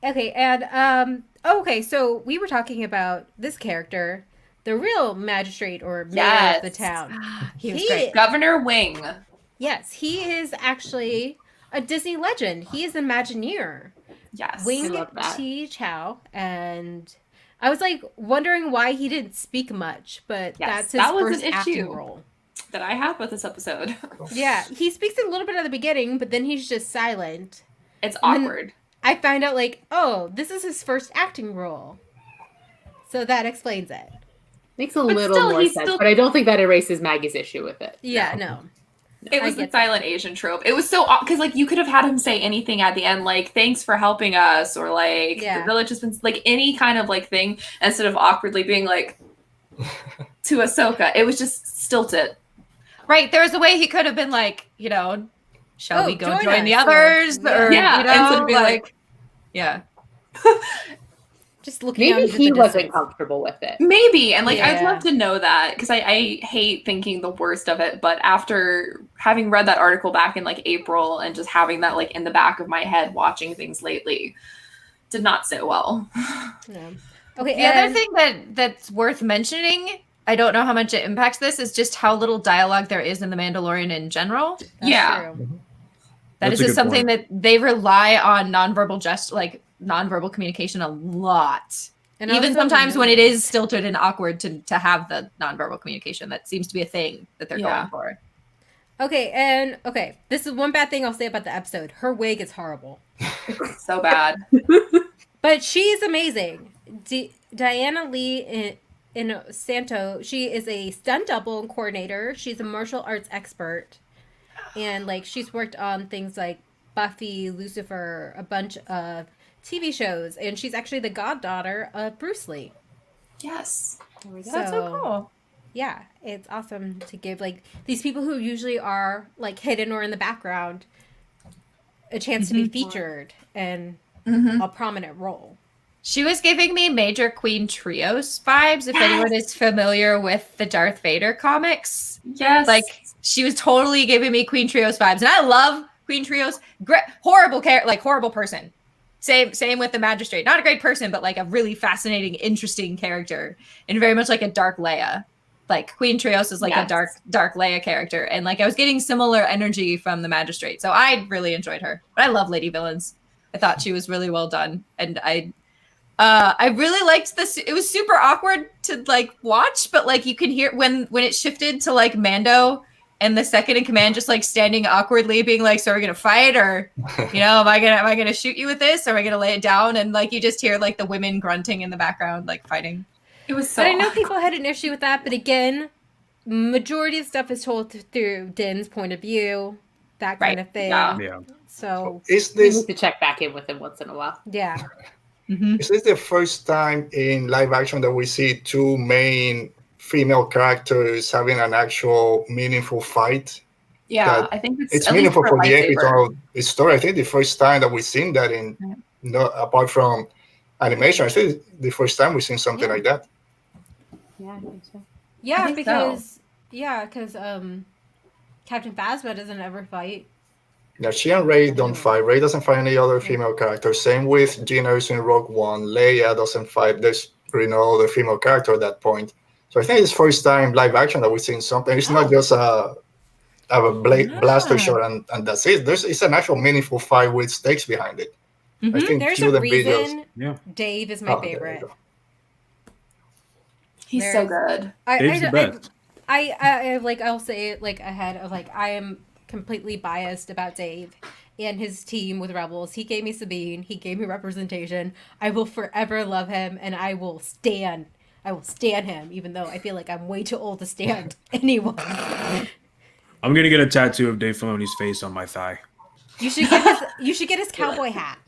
Okay, and okay, so we were talking about this character, the real magistrate or mayor of the town. He was great. Governor Wing. Yes, he is actually a Disney legend. He is an Imagineer. Yes. Wing I love that. Chi Chow, and I was like wondering why he didn't speak much, but Yes, that's his that was first an acting issue. role. That I have with this episode. Yeah, he speaks a little bit at the beginning, but then he's just silent. It's And then awkward. I find out like, oh, this is his first acting role. So that explains it. Makes a But little still, more he's sense, still- but I don't think that erases Maggie's issue with it. Yeah, no. It I was the get that. silent Asian trope. It was so because like you could have had him say anything at the end, like "Thanks for helping us" or like Yeah. "The village has been," like any kind of like thing instead of awkwardly being like to Ahsoka. It was just stilted. Right. There was a way he could have been like, you know, shall Oh, we go join join the us, others? or- Or, Yeah, you know, instead of being like, yeah. Just looking Maybe out into he the wasn't distance. comfortable with it. Maybe, and like I'd Yeah. love to know that because I hate thinking the worst of it. But after having read that article back in like April and just having that like in the back of my head, watching things lately, did not sit well. No. Okay, The other and- thing that's worth mentioning, I don't know how much it impacts this, is just how little dialogue there is in The Mandalorian in general. That's Yeah. true. That That's is a just good something point. that they rely on nonverbal communication a lot. And Even also sometimes when it movement. is stilted and awkward to have the nonverbal communication. That seems to be a thing that they're Yeah. going for. Okay, this is one bad thing I'll say about the episode. Her wig is horrible. So bad. But she's amazing. Diana Lee in Santo, she is a stunt double and coordinator. She's a martial arts expert. And like she's worked on things like Buffy, Lucifer, a bunch of TV shows, and she's actually the goddaughter of Bruce Lee. Yes. That's so cool. Yeah, it's awesome to give like these people who usually are like hidden or in the background a chance to be featured and Mhm. a prominent role. She was giving me major Queen Trios vibes. If anyone is familiar with the Darth Vader comics, Yes. like she was totally giving me Queen Trios vibes, and I love Queen Trios. Horrible horrible person. Same with the Magistrate. Not a great person, but like a really fascinating, interesting character, and very much like a Dark Leia. Like Queen Trios is like Yes. a dark Leia character, and like I was getting similar energy from the Magistrate, so I really enjoyed her. But I love Lady Villains. I thought she was really well done, and I really liked this. It was super awkward to like watch, but like you can hear when it shifted to like Mando and the second in command just like standing awkwardly being like, so are we gonna fight, or you know, am I gonna shoot you with this, or am I gonna lay it down? And like you just hear like the women grunting in the background like fighting. It was so But I know awkward. people had an issue with that, but again, majority of stuff is told through Din's point of view, that kind Right, of thing. yeah. Yeah. So Is We this need to check back in with him once in a while. yeah. is this the first time in live action that we see two main female characters having an actual meaningful fight? Yeah, that I think It's at least meaningful for the lightsaber. episode story. I think the first time that we've seen that in Yeah. no apart from animation, I think the first time we've seen something Yeah. like that. Yeah, I think so. Yeah, think because Captain Phasma doesn't ever fight. Now, she and Rey don't fight. Rey doesn't fight any other female character. Same with Gina in Rogue One. Leia doesn't fight. There's really no other female character at that point. So I think it's first time live action that we've seen something. It's not just a blaster shot and that's it. It's an actual meaningful fight with stakes behind it. I think There's few a of the videos. reason Yeah. Dave is my Oh, there you favorite. go. He's so good. Dave's the best. I like I'll say it like ahead of like I am completely biased about Dave and his team with Rebels. He gave me Sabine. He gave me representation. I will forever love him, and I will stand him, even though I feel like I'm way too old to stand anyone. I'm gonna get a tattoo of Dave Filoni's face on my thigh. You should get his cowboy hat.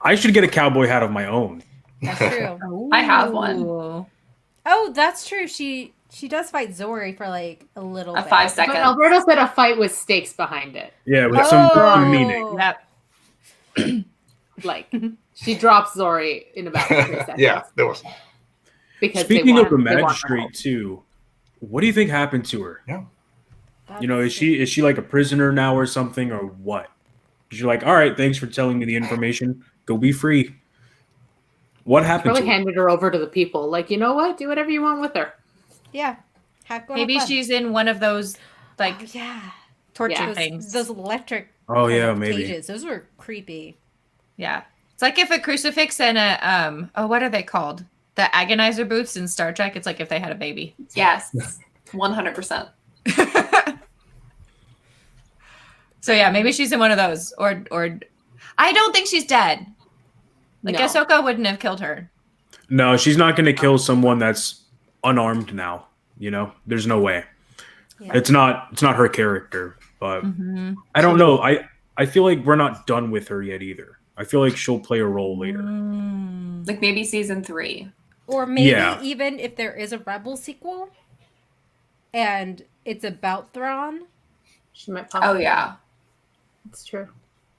I should get a cowboy hat of my own. That's true. I have one. Ooh. Oh, that's true. She does fight Zori for like a little A bit. 5 But second. Alberto said a fight with stakes behind it. Yeah, with some meaning. Yep. Like she drops Zori in about 3 seconds. Yeah, there was. Because Speaking of the they want her magistrate home. too, what do you think happened to her? Yeah. You know, is she like a prisoner now or something, or what? You're like, all right, thanks for telling me the information. Go be free. What happened? Probably handed her over to the people. Like, you know what? Do whatever you want with her. Yeah. Maybe she's in one of those like torture things. Those electric. Maybe. Cages. Those were creepy. Yeah. It's like if a crucifix and a what are they called? The agonizer booths in Star Trek. It's like if they had a baby. Yes. 100%. So yeah, maybe she's in one of those. Or I don't think she's dead. Like Ahsoka wouldn't have killed her. No, she's not going to kill someone that's unarmed now. You know, there's no way. Yeah. It's not her character. But I don't know. I feel like we're not done with her yet either. I feel like she'll play a role later. Like maybe season 3. Or maybe even if there is a Rebel sequel and it's about Thrawn. She might pop. Oh, yeah. It's true.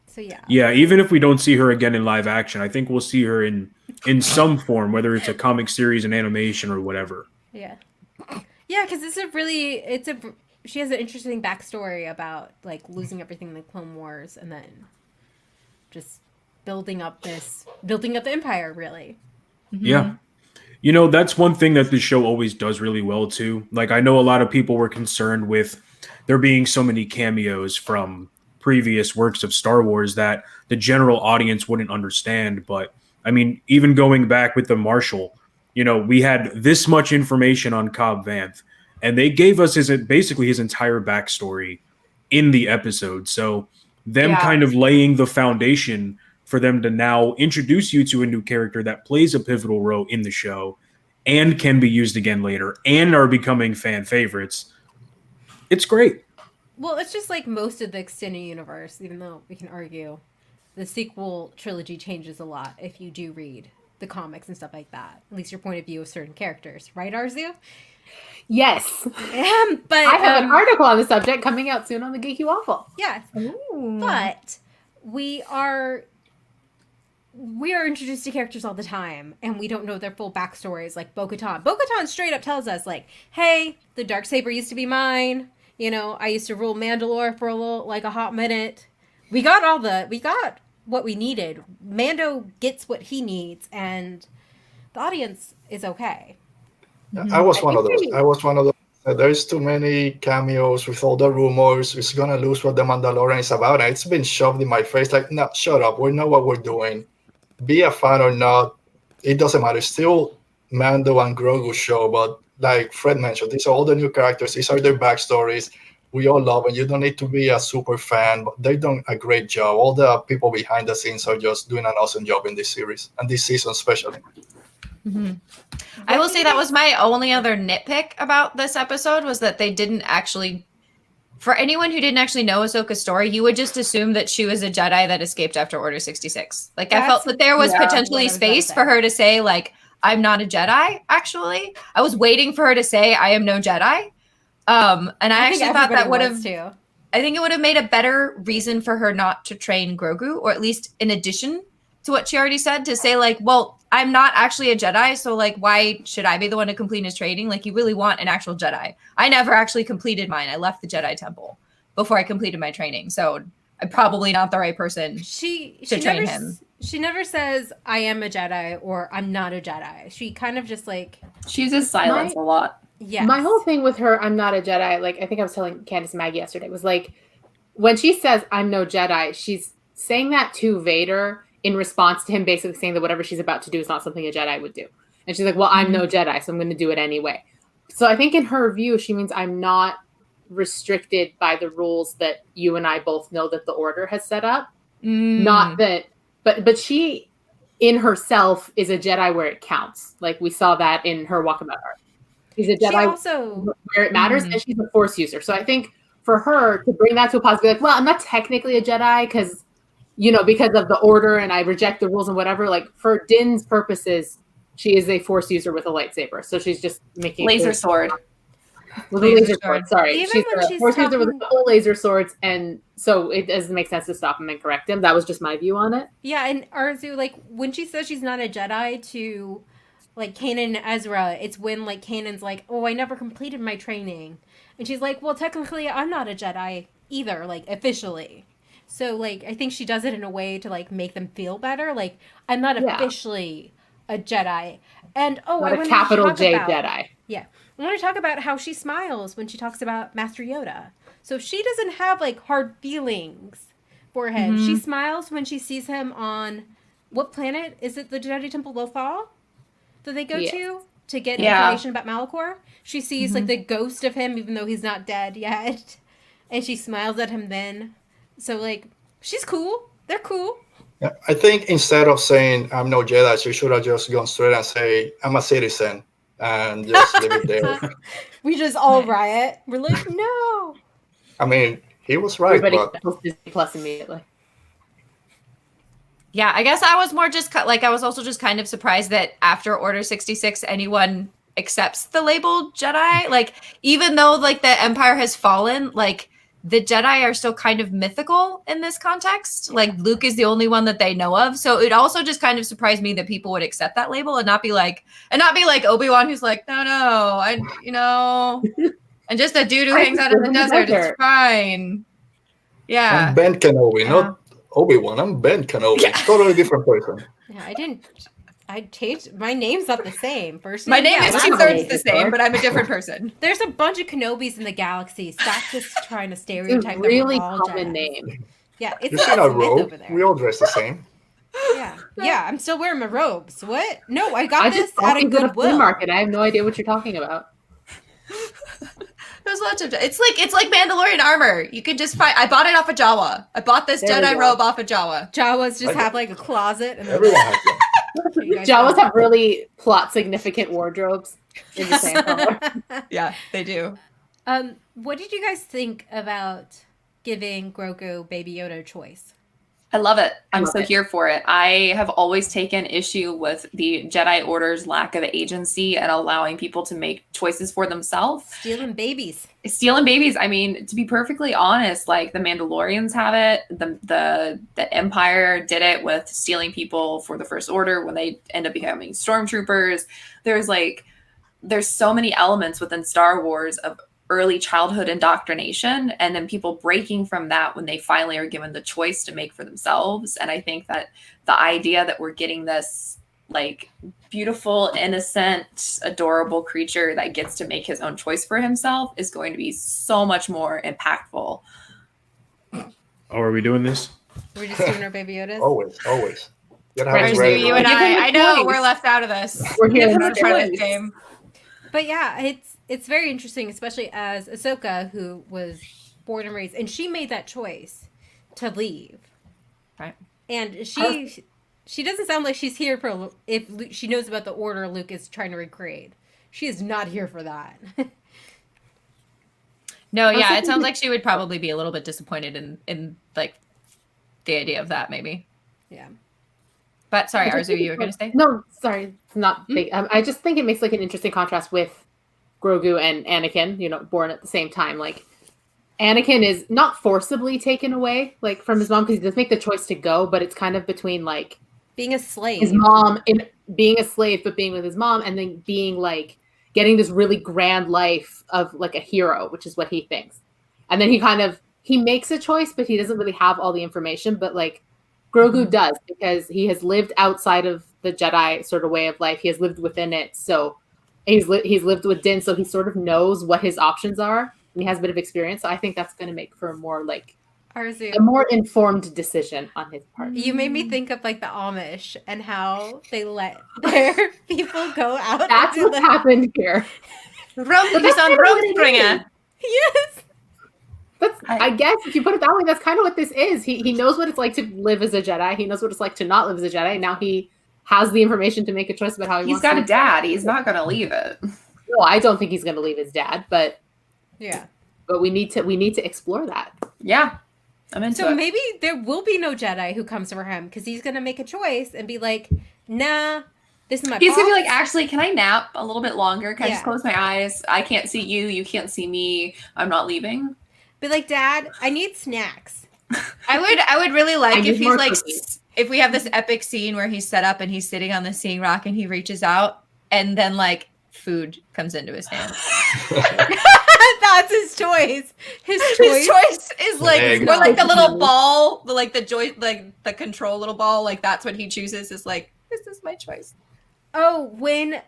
So, yeah. Yeah, even if we don't see her again in live action, I think we'll see her in some form, whether it's a comic series, an animation, or whatever. Yeah. Yeah, because she has an interesting backstory about, like, losing everything in the Clone Wars and then just building up the Empire, really. Mm-hmm. Yeah. You know, that's one thing that this show always does really well, too. Like, I know a lot of people were concerned with there being so many cameos from previous works of Star Wars that the general audience wouldn't understand. But, I mean, even going back with the Marshal, you know, we had this much information on Cobb Vanth, and they gave us basically his entire backstory in the episode. So them kind of laying the foundation for them to now introduce you to a new character that plays a pivotal role in the show and can be used again later and are becoming fan favorites. It's great. Well, it's just like most of the extended universe, even though we can argue the sequel trilogy changes a lot if you do read the comics and stuff like that. At least your point of view of certain characters. Right, Arzu? Yes. But I have an article on the subject coming out soon on the Geeky Waffle. Yes. Ooh. But we are introduced to characters all the time, and we don't know their full backstories, like Bo-Katan. Bo-Katan straight up tells us, like, hey, the Darksaber used to be mine. You know, I used to rule Mandalore for a hot minute. We got what we needed. Mando gets what he needs, and the audience is okay. I was one of those. There's too many cameos with all the rumors. It's gonna lose what the Mandalorian is about, and it's been shoved in my face. Like, no, shut up. We know what we're doing. Be a fan or not, it doesn't matter. It's still Mando and Grogu show, but like Fred mentioned, these are all the new characters. These are their backstories. We all love them. You don't need to be a super fan, but they've done a great job. All the people behind the scenes are just doing an awesome job in this series, and this season especially. Mm-hmm. I will say that was my only other nitpick about this episode was that they didn't actually, for anyone who didn't actually know Ahsoka's story, you would just assume that she was a Jedi that escaped after Order 66. Like, I felt that there was potentially space for her to say, like, I'm not a Jedi, actually. I was waiting for her to say, I am no Jedi. And I actually thought that would have, I think it would have made a better reason for her not to train Grogu, or at least in addition to what she already said, to say, like, well, I'm not actually a Jedi, so, like, why should I be the one to complete his training? Like, you really want an actual Jedi. I never actually completed mine. I left the Jedi Temple before I completed my training, so I'm probably not the right person to train him. She never says, I am a Jedi, or I'm not a Jedi. She kind of just, like... She uses silence a lot. Yes. My whole thing with her, I'm not a Jedi, like, I think I was telling Candace and Maggie yesterday, was, like, when she says, I'm no Jedi, she's saying that to Vader in response to him basically saying that whatever she's about to do is not something a Jedi would do. And she's like, well, I'm no Jedi, so I'm going to do it anyway. So I think in her view, she means I'm not restricted by the rules that you and I both know that the Order has set up. Not that, but she, in herself, is a Jedi where it counts. Like, we saw that in her walkabout art. She's a Jedi where it matters, and she's a Force user. So I think for her to bring that to a positive, like, well, I'm not technically a Jedi because, you know, because of the Order and I reject the rules and whatever. Like, for Din's purposes, she is a Force user with a lightsaber. So she's just making laser sword. With a laser sword, sorry. Even She's a Force user with a couple laser swords, and so it doesn't make sense to stop him and correct him. That was just my view on it. Yeah, and Arzu, like, when she says she's not a Jedi to, like, Kanan and Ezra, it's when, like, Kanan's like, oh, I never completed my training. And she's like, well, technically, I'm not a Jedi either, like, officially. So like I think she does it in a way to like make them feel better. Like I'm not officially a Jedi. And not I a want capital to talk J about, Jedi. Yeah. I want to talk about how she smiles when she talks about Master Yoda. So she doesn't have like hard feelings for him. She smiles when she sees him on what planet? Is it the Jedi Temple Lothal that they go to get information about Malachor? She sees like the ghost of him even though he's not dead yet. And she smiles at him then. So like she's cool. They're cool. Yeah, I think instead of saying I'm no Jedi, she should have just gone straight and say I'm a citizen and just leave it there. We just all riot. We're like, no. I mean, he was right, Everybody but Disney Plus immediately. Yeah, I guess I was more just like I was also just kind of surprised that after Order 66 anyone accepts the label Jedi. Like even though like the Empire has fallen, like the Jedi are still kind of mythical in this context. Like Luke is the only one that they know of. So it also just kind of surprised me that people would accept that label and not be like Obi-Wan who's like, no, and just a dude who hangs out in the desert. It's fine. Yeah. I'm Ben Kenobi, not Obi-Wan. I'm Ben Kenobi. Yeah. Totally different person. Yeah, I changed. My name's not the same. First, My name is 2/3 the same, George. but I'm a different person. There's a bunch of Kenobis in the galaxy. Stop just trying to stereotype. It's a really that we're all common Jedis. name. Yeah, it's You not seen our Smith robe? over there. We all dress the same. Yeah. I'm still wearing my robes. What? No, I got this just bought out of these at a flea Goodwill. market. I have no idea what you're talking about. There's lots of. It's like Mandalorian armor. You could just find. I bought it off of Jawa. I bought this There we Jedi go. robe off of Jawa. Jawas just have like a closet, and Everyone has them. Jawas have really plot significant wardrobes in the same color. Yeah, they do. What did you guys think about giving Grogu Baby Yoda a choice? I love it. I'm love so it. here for it. I have always taken issue with the Jedi Order's lack of agency and allowing people to make choices for themselves. Stealing babies. Stealing babies. I mean, to be perfectly honest, like the Mandalorians have it. The Empire did it with stealing people for the First Order when they end up becoming stormtroopers. There's so many elements within Star Wars of early childhood indoctrination and then people breaking from that when they finally are given the choice to make for themselves. And I think that the idea that we're getting this like beautiful, innocent, adorable creature that gets to make his own choice for himself is going to be so much more impactful. Oh, are we doing this? We're just doing our Baby Yodas. Always. You gotta have Whereas it ready. you and Give him a I know choice. we're left out of this. We're here We're in not the part of this choice. game. But yeah, it's very interesting, especially as Ahsoka, who was born and raised, and she made that choice to leave. Right. And she doesn't sound like she's here for if she knows about the order Luke is trying to recreate. She is not here for that. No, yeah, it sounds like she would probably be a little bit disappointed in like the idea of that, maybe. Yeah. But sorry, Arzu, you were going to say? No, sorry, it's not big. I just think it makes like an interesting contrast with Grogu and Anakin, born at the same time. Like Anakin is not forcibly taken away like from his mom because he does make the choice to go, but it's kind of between like Being a slave. his mom and being a slave, but being with his mom, and then being like getting this really grand life of like a hero, which is what he thinks. And then he makes a choice, but he doesn't really have all the information. But like Grogu does, because he has lived outside of the Jedi sort of way of life. He has lived within it. So he's lived with Din, so he sort of knows what his options are, and he has a bit of experience. So I think that's going to make for a more informed decision on his part. You made me think of like the Amish and how they let their people go out. That's into what's happened here. He's on Rumspringer. Yes. I guess if you put it that way, that's kind of what this is. He knows what it's like to live as a Jedi. He knows what it's like to not live as a Jedi. Now he has the information to make a choice about how He's got a dad. He's not going to leave it. No, I don't think he's going to leave his dad, but Yeah. But we need to explore that. Yeah. I'm into So it. maybe there will be no Jedi who comes for him because he's going to make a choice and be like, nah, this is my He's going to be boss. like, actually, can I nap a little bit longer? Can I just Yeah. close my eyes? I can't see you. You can't see me. I'm not leaving. Be like, Dad, I need snacks. I would really I like need if he's more like cookies. if we have this epic scene where he's set up and he's sitting on the seeing rock and he reaches out and then like food comes into his hand. That's his choice. His choice is like Egg. more like the little ball, the control little ball. Like that's what he chooses. Is like, this is my choice. Oh, when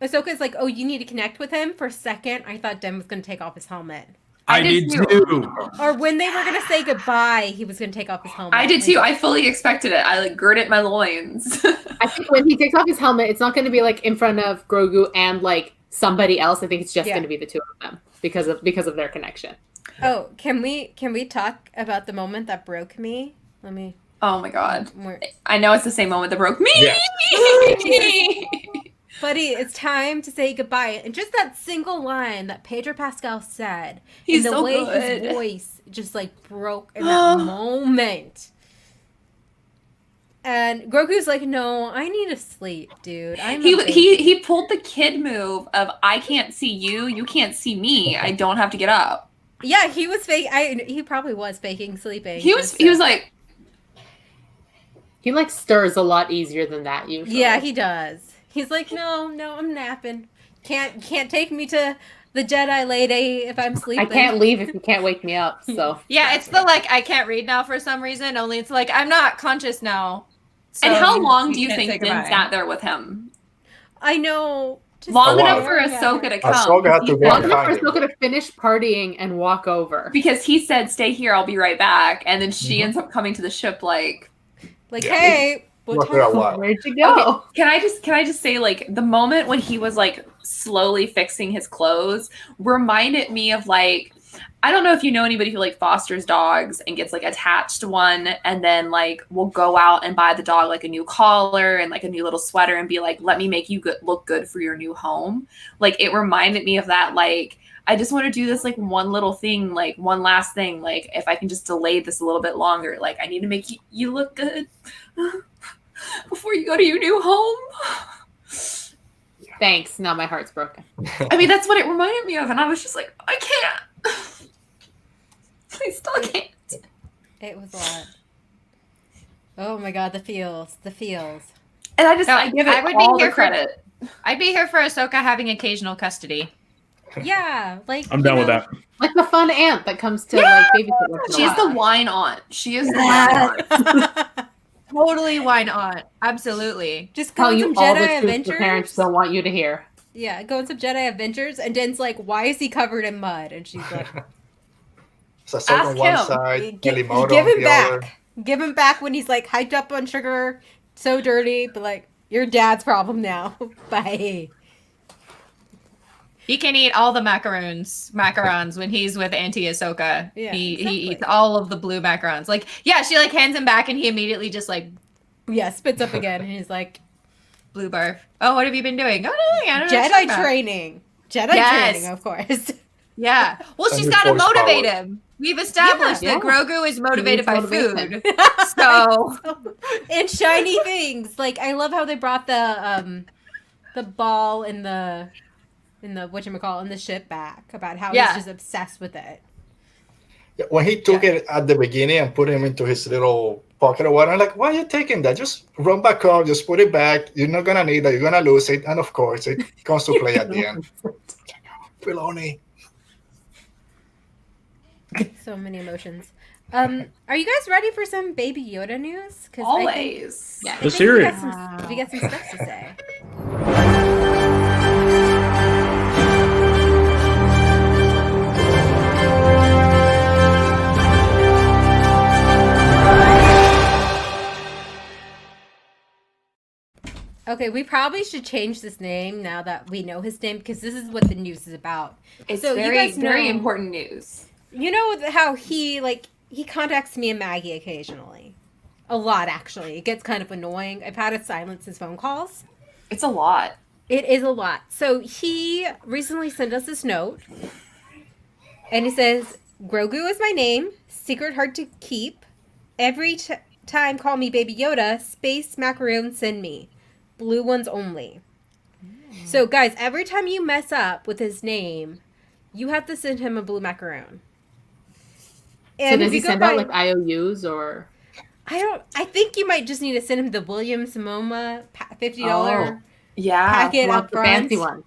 Ahsoka's like, "Oh, you need to connect with him." For a second, I thought Den was going to take off his helmet. I did too. Or when they were going to say goodbye, he was going to take off his helmet. I did too. I fully expected it. I like girded my loins. I think when he takes off his helmet, it's not going to be like in front of Grogu and like somebody else. I think it's just going to be the two of them because of their connection. Oh, can we talk about the moment that broke me? Let me. Oh my god! I know it's the same moment that broke me. Yeah. Buddy, it's time to say goodbye. And just that single line that Pedro Pascal said, He's and the so way good. his voice just like broke in that moment. And Grogu's like, "No, I need to sleep, dude." He pulled the kid move of I can't see you, you can't see me. I don't have to get up. Yeah, he was fake. He probably was faking sleeping. He was like, He like stirs a lot easier than that usually. yeah, he does. He's like, no, I'm napping. Can't take me to the Jedi lady if I'm sleeping. I can't leave if you can't wake me up. So Yeah, it's the like I can't read now for some reason. Only it's like I'm not conscious now. So and how long do you can't think say Din goodbye. sat there with him? I know. Just Long A while. enough for Ahsoka to come. Ahsoka had to go long and enough for find him. Ahsoka to finish partying and walk over. Because he said, "Stay here, I'll be right back," and then she ends up coming to the ship like. Yeah. Hey, Look for a while. Where'd you go? Can I just say, like, the moment when he was like slowly fixing his clothes reminded me of like, I don't know if you know anybody who like fosters dogs and gets like attached to one and then like will go out and buy the dog like a new collar and like a new little sweater and be like, "Let me make you look good for your new home." Like it reminded me of that. Like I just want to do this like one little thing, like one last thing. Like if I can just delay this a little bit longer, like I need to make you look good before you go to your new home. Thanks. Now my heart's broken. I mean, that's what it reminded me of, and I was just like, I can't. I still can't. it was a lot. Oh my god, the feels. And I No, give I it would be all the here for- credit. I'd be here for Ahsoka having occasional custody. Yeah, like I'm down with that. Like the fun aunt that comes to like babysit once in a She's the while. wine aunt. She is the wine aunt. Totally, why not? Absolutely. Just go Tell on you some all the Jedi truth your parents Adventures. don't want you to hear. Yeah, go on some Jedi Adventures, and Den's like, "Why is he covered in mud?" And she's like, So Ahsoka on Ask one him. side, Give Kelimoto him on the back. other. Give him back when he's like hyped up on sugar, so dirty, but like your dad's problem now. Bye. He can eat all the macarons when he's with Auntie Ahsoka. Yeah, he exactly. eats all of the blue macarons. Like, yeah, she like hands him back and he immediately just like Yeah, spits up again, and he's like, blue barf. Oh, what have you been doing? Oh, no, I don't know. what you're Jedi talking about. training. Jedi Yes. training, of course. Yeah. Well, And she's with got to force motivate powers. him. We've established Yeah. that Grogu is motivated by needs motivation. food. So And shiny things. Like I love how they brought the ball in the whatchamacallit, in the ship back, about how Yeah. he's just obsessed with it. Yeah, when he took it at the beginning and put him into his little pocket or what, I'm like, why are you taking that? Just run back up, just put it back. You're not gonna need that. You're gonna lose it, and of course, it comes to play at the end. Filoni. So many emotions. Are you guys ready for some Baby Yoda news? 'Cause I think- Always. I Let's think hear we it. got some stuff to say. Okay, we probably should change this name now that we know his name, because this is what the news is about. It's So you very, guys very know- important news. You know how he contacts me and Maggie occasionally. A lot, actually. It gets kind of annoying. I've had to silence his phone calls. It's a lot. It is a lot. So he recently sent us this note. And he says, Grogu is my name. Secret hard to keep. Every time call me Baby Yoda. Space macaroon send me. Blue ones only. So guys, every time you mess up with his name, you have to send him a blue macaroon. So And does if he you go send by- out like IOUs or? I think you might just need to send him the Williams MoMA $50 packet up the front. fancy ones.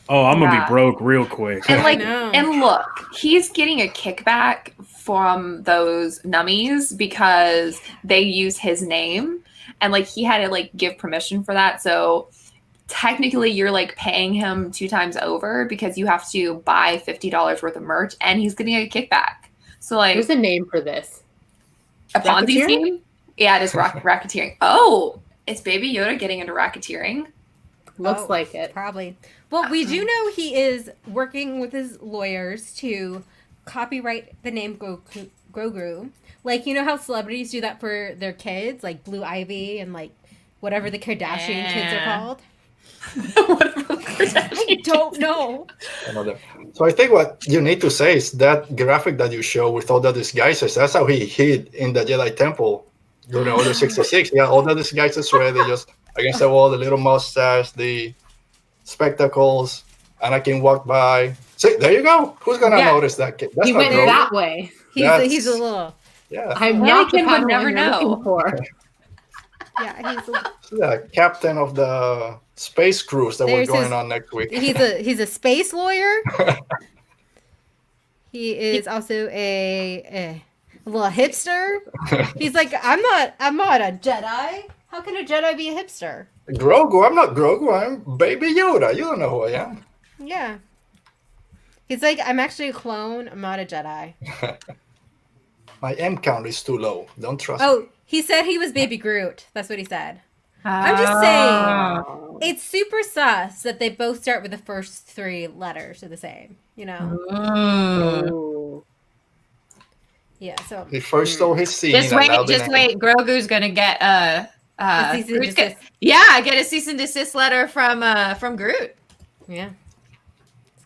Oh, I'm gonna be broke real quick. And and look, he's getting a kickback from those nummies because they use his name, and like he had to like give permission for that. So technically, you're like paying him 2 times over because you have to buy $50 worth of merch, and he's getting a kickback. So like, there's a name for this. A Ponzi scheme? Yeah, it is racketeering. Oh, is Baby Yoda getting into racketeering? Looks like it. Probably. Well, we do know he is working with his lawyers to copyright the name Grogu. Like, you know how celebrities do that for their kids? Like Blue Ivy and like whatever the Kardashian kids are called. I don't know. So I think what you need to say is that graphic that you show with all the disguises, that's how he hid in the Jedi Temple during Order 66. Yeah, all the disguises ready, just against the wall, the little mustache, the spectacles. Anakin walked by. See, there you go. Who's going to notice that kid? That's he went Grogu. That way. He's a little... Yeah. I'm not the would never know. For. Yeah, he's the captain of the space cruise that we're going on next week. He's a space lawyer. He is also a little hipster. He's like, I'm not a Jedi. How can a Jedi be a hipster? Grogu, I'm not Grogu. I'm Baby Yoda. You don't know who I am. Yeah. He's like, I'm actually a clone. I'm not a Jedi. My M count is too low. Don't trust me. Oh, he said he was Baby Groot. That's what he said. I'm just saying, it's super sus that they both start with the first 3 letters are the same, you know? Yeah, so. He first stole his scene. Just wait. Grogu's going to get get a cease and desist letter from Groot. Yeah.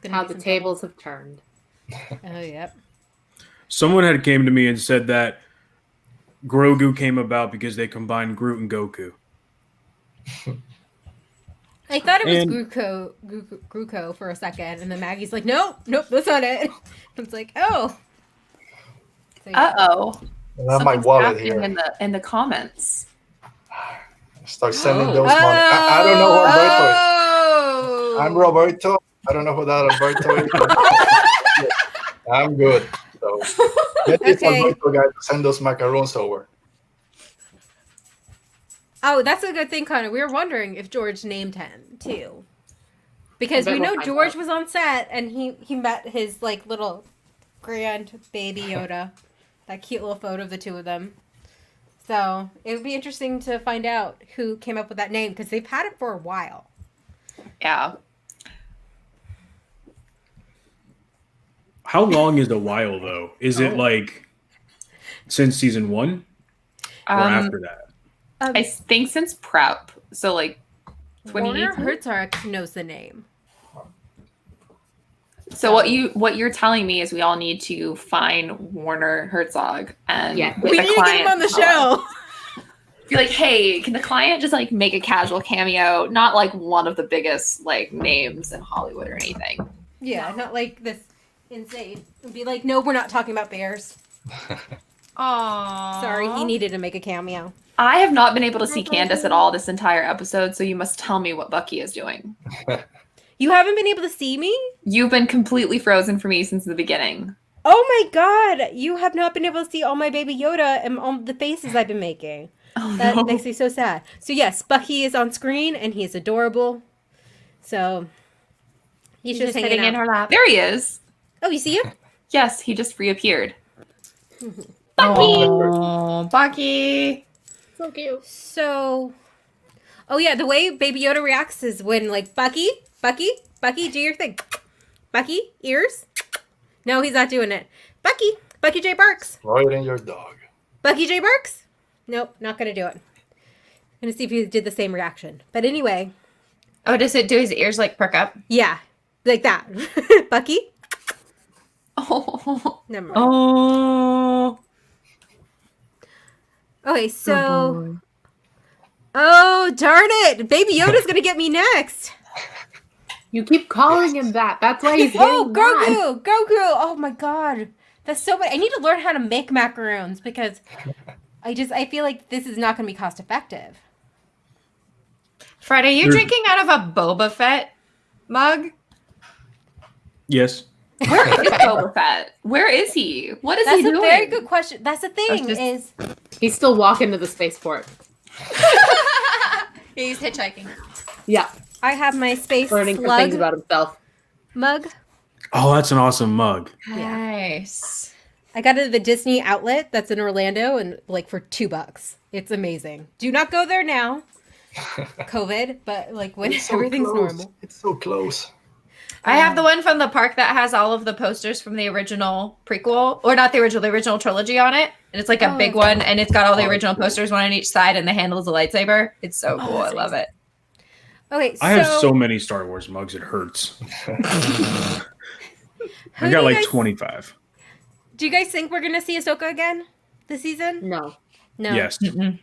How the tables have turned. Oh, yep. Someone had came to me and said that Grogu came about because they combined Groot and Goku. I thought it was Gruko for a second, and then Maggie's like, nope, that's not it. It's like, oh. So, yeah. My wallet here. In the comments. Start sending those money. I don't know who Roberto is. I'm Roberto. I don't know who that Roberto is. I'm good. So get this Roberto guy to send those macaroons over. Oh, that's a good thing, Connor. We were wondering if George named him too, because we know George was on set and he met his like little grand baby Yoda, that cute little photo of the 2 of them. So it would be interesting to find out who came up with that name because they've had it for a while. Yeah. How long is a while though? Is it like since season 1 or after that? I think since prep, so like 2018. Herzog knows the name. So what you're telling me is we all need to find Warner Herzog and we need to get him on the show. Be like, hey, can the client just like make a casual cameo, not like one of the biggest like names in Hollywood or anything? Yeah, not like this insane. It'd be like, no, we're not talking about bears. Aww. Sorry, he needed to make a cameo. I have not been able to see Candace at all this entire episode, so you must tell me what Bucky is doing. You haven't been able to see me? You've been completely frozen for me since the beginning. Oh my god! You have not been able to see all my Baby Yoda and all the faces I've been making. That makes me so sad. So yes, Bucky is on screen and he is adorable. So he's just sitting in her lap. There he is. Oh, you see him? Yes, he just reappeared. Bucky! Oh, Bucky! So cute. So, oh yeah, the way Baby Yoda reacts is when like, Bucky, do your thing. Bucky, ears. No, he's not doing it. Bucky J. Barks. Right in your dog. Bucky J. Barks? Nope, not gonna do it. I'm gonna see if he did the same reaction. But anyway. Oh, does it do his ears like perk up? Yeah, like that. Bucky. Oh. Never mind. Oh. Okay, so. Oh, darn it! Baby Yoda's gonna get me next. You keep calling him that. That's why he's Grogu! Oh my god. That's so bad. I need to learn how to make macaroons because I feel like this is not going to be cost effective. Fred, are you drinking out of a Boba Fett mug? Yes. Where is Boba Fett? Where is he? What is he doing? That's a very good question. That's the thing he's still walking to the spaceport. He's hitchhiking. Yeah. I have my space learning some things about himself. Mug. Oh, that's an awesome mug. Nice. I got it at the Disney outlet that's in Orlando and like for $2. It's amazing. Do not go there now. COVID, but like when everything's normal. It's so close. I have the one from the park that has all of the posters from the original prequel, or not the original trilogy on it. And it's like a big one, and it's got all the original posters, one on each side, and the handle is a lightsaber. It's so cool. I love it. Okay, I have so many Star Wars mugs, it hurts. I got like 25. Do you guys think we're going to see Ahsoka again this season? No. Yes. Mm-mm.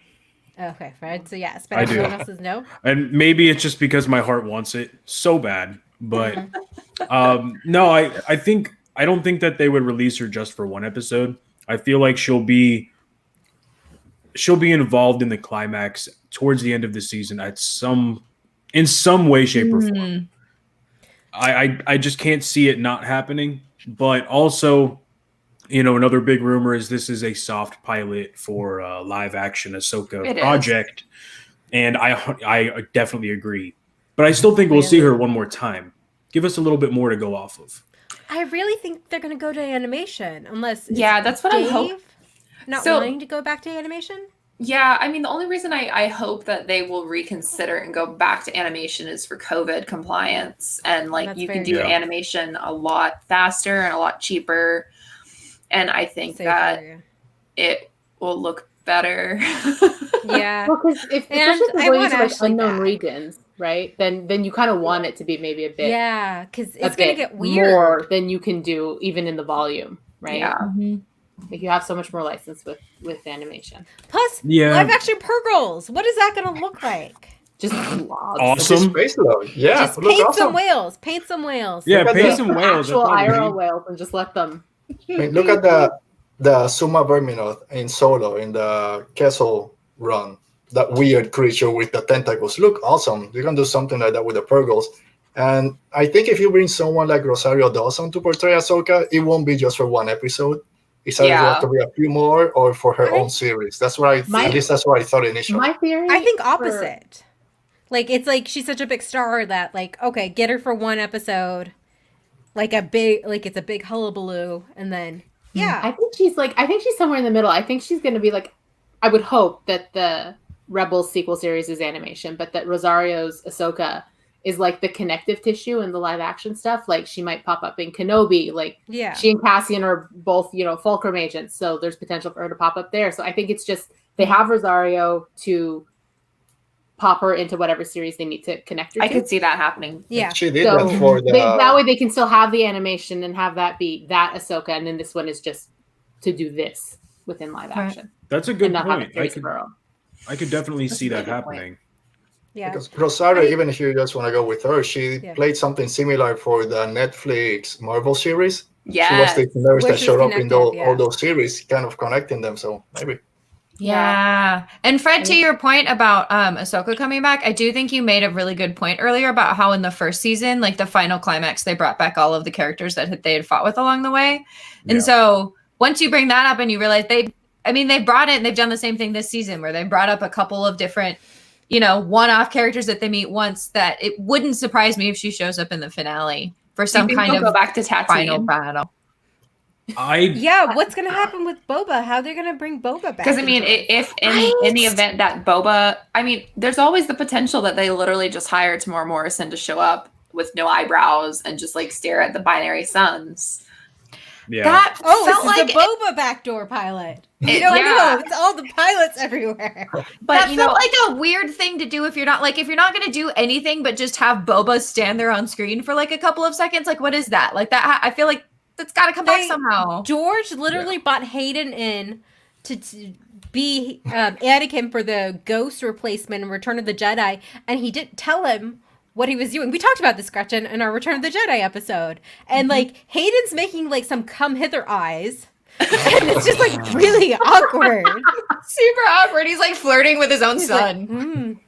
Okay, Fred. So yes, but I everyone do. else is no. And maybe it's just because my heart wants it so bad. But no, I don't think that they would release her just for one episode. I feel like she'll be involved in the climax towards the end of the season in some way, shape, or form. I just can't see it not happening. But also, another big rumor is this is a soft pilot for a live action Ahsoka project. And I definitely agree. But I still think we'll see her one more time. Give us a little bit more to go off of. I really think they're going to go to animation, unless that's what I'm hoping. Not wanting to go back to animation. Yeah, I mean, the only reason I hope that they will reconsider and go back to animation is for COVID compliance, and like you can do animation a lot faster and a lot cheaper, and I think that it will look better. Yeah, well, because if especially if going to like unknown regions, right? Then you kind of want it to be maybe a bit, because it's gonna get weird more than you can do even in the volume, right? Yeah. Mm-hmm. Like you have so much more license with animation. Plus, live action Purgles. What is that going to look like? Just awesome. Yeah, just paint some whales. Paint some whales. Yeah, paint some whales. Actual IRL whales, and just let them. I mean, look at the Suma Verminoth in Solo in the Kessel run. That weird creature with the tentacles. Look awesome. You can do something like that with the Purgles. And I think if you bring someone like Rosario Dawson to portray Ahsoka, it won't be just for one episode. It's either have to be a few more or for her own series. That's what at least that's what I thought initially. My theory, I think opposite. Like it's like she's such a big star that like okay, get her for one episode, like it's a big hullabaloo, and then I think she's somewhere in the middle. I think she's going to be like, I would hope that the Rebels sequel series is animation, but that Rosario's Ahsoka is like the connective tissue in the live action stuff. Like she might pop up in Kenobi. Like she and Cassian are both, Fulcrum agents. So there's potential for her to pop up there. So I think it's just, they have Rosario to pop her into whatever series they need to connect her to. I could see that happening. Yeah. She did that for that way they can still have the animation and have that be that Ahsoka. And then this one is just to do this within live action. That's a good point. I could definitely see that happening. Yeah. Because Rosario, even if you just want to go with her, she played something similar for the Netflix Marvel series. Yeah. She was the nurse that showed up in all those series, kind of connecting them. So maybe. Yeah. And Fred, to your point about Ahsoka coming back, I do think you made a really good point earlier about how in the first season, like the final climax, they brought back all of the characters that they had fought with along the way. And so once you bring that up and you realize they've brought it and they've done the same thing this season where they brought up a couple of different one-off characters that they meet once, that it wouldn't surprise me if she shows up in the finale for some kind of go back to Tatooine final battle. What's going to happen with Boba? How they're going to bring Boba back? Because if in the event that Boba, there's always the potential that they literally just hire Tamora Morrison to show up with no eyebrows and just like stare at the binary suns. Yeah. That felt like a Boba backdoor pilot. You don't know. It's all the pilots everywhere. But that felt like a weird thing to do if you're not going to do anything but just have Boba stand there on screen for like a couple of seconds. Like, what is that? Like that, I feel like that's got to come back somehow. George literally bought Hayden in to be Anakin for the Ghost replacement in Return of the Jedi, and he didn't tell him what he was doing. We talked about this, Gretchen, in our Return of the Jedi episode. And like Hayden's making like some come hither eyes. And it's just like really awkward. Super awkward. He's like flirting with his own son.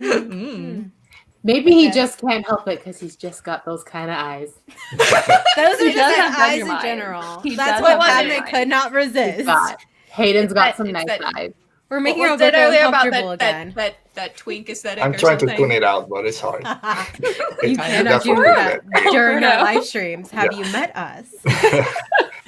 Maybe he just can't help it because he's just got those kind of eyes. Those are He does just have eyes in Dynamite. general. He That's does what have Padme Dynamite. could not resist. Hayden's got It's some that- nice it's that- eyes. We're making What our was said Roberto earlier about uncomfortable again. that twink aesthetic. I'm or trying to something. tune it out, but it's hard. You cannot do that during our live streams. Have you met us?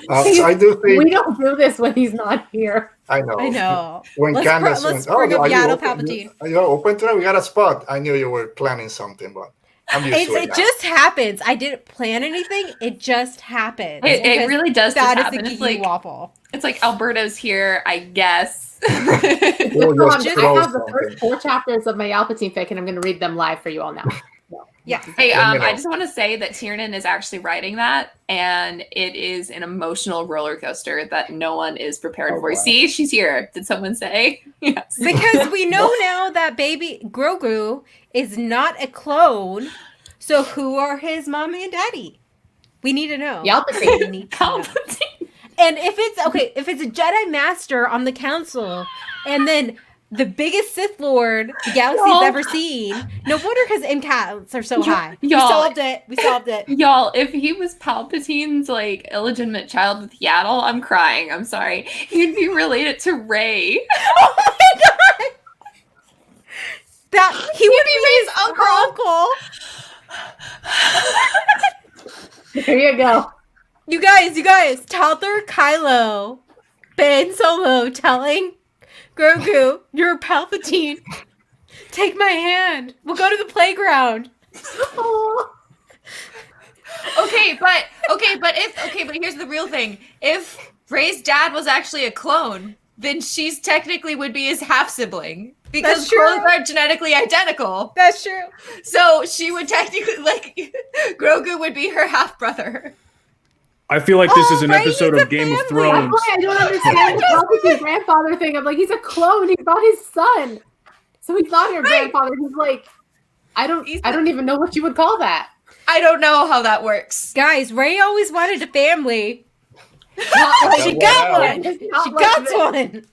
So I do think We don't do this when he's not here. I know. I know. When Let's Candace let's went, bring up are you Yaddle open? Palpatine. Are you open to it? We got a spot. I knew you were planning something, but I'm used to it It now. just happens. I didn't plan anything. It just happens. It Because really does just that is happen. the It's Kiki like, waffle. it's like Alberto's here, I guess. We'll Hold on, just I throw have the something. first 4 chapters of my Palpatine fic, and I'm going to read them live for you all now. Yeah. Hey, Let me know. I just want to say that Tiernan is actually writing that, and it is an emotional roller coaster that no one is prepared Oh, for. wow. See, she's here. Did someone say? Yes. Because we know now that baby Grogu is not a clone. So who are his mommy and daddy? We need to know. Palpatine. We need to know. Palpatine. And if it's a Jedi Master on the council, and then the biggest Sith Lord the galaxy's Y'all. ever seen, no wonder his MCATs are so high. We y'all. solved it. We solved it. Y'all, if he was Palpatine's like illegitimate child with Yaddle, I'm crying. I'm sorry. He'd be related to Rey. Oh my god! That he would be his uncle. There you go. You guys, toddler Kylo, Ben Solo telling Grogu, "You're Palpatine. Take my hand. We'll go to the playground." But here's the real thing. If Rey's dad was actually a clone, then she's technically would be his half sibling because That's true. clones are genetically identical. That's true. So she would technically Grogu would be her half brother. I feel like this is an right, episode he's of a Game of family. Thrones. That's why I don't understand the Palpatine grandfather thing. I'm like, he's a clone. He's not his son. So he's not your grandfather. He's like, I don't even know what you would call that. I don't know how that works. Guys, Rey always wanted a family. Not like- She got Wow. one. It's not She like got this. one.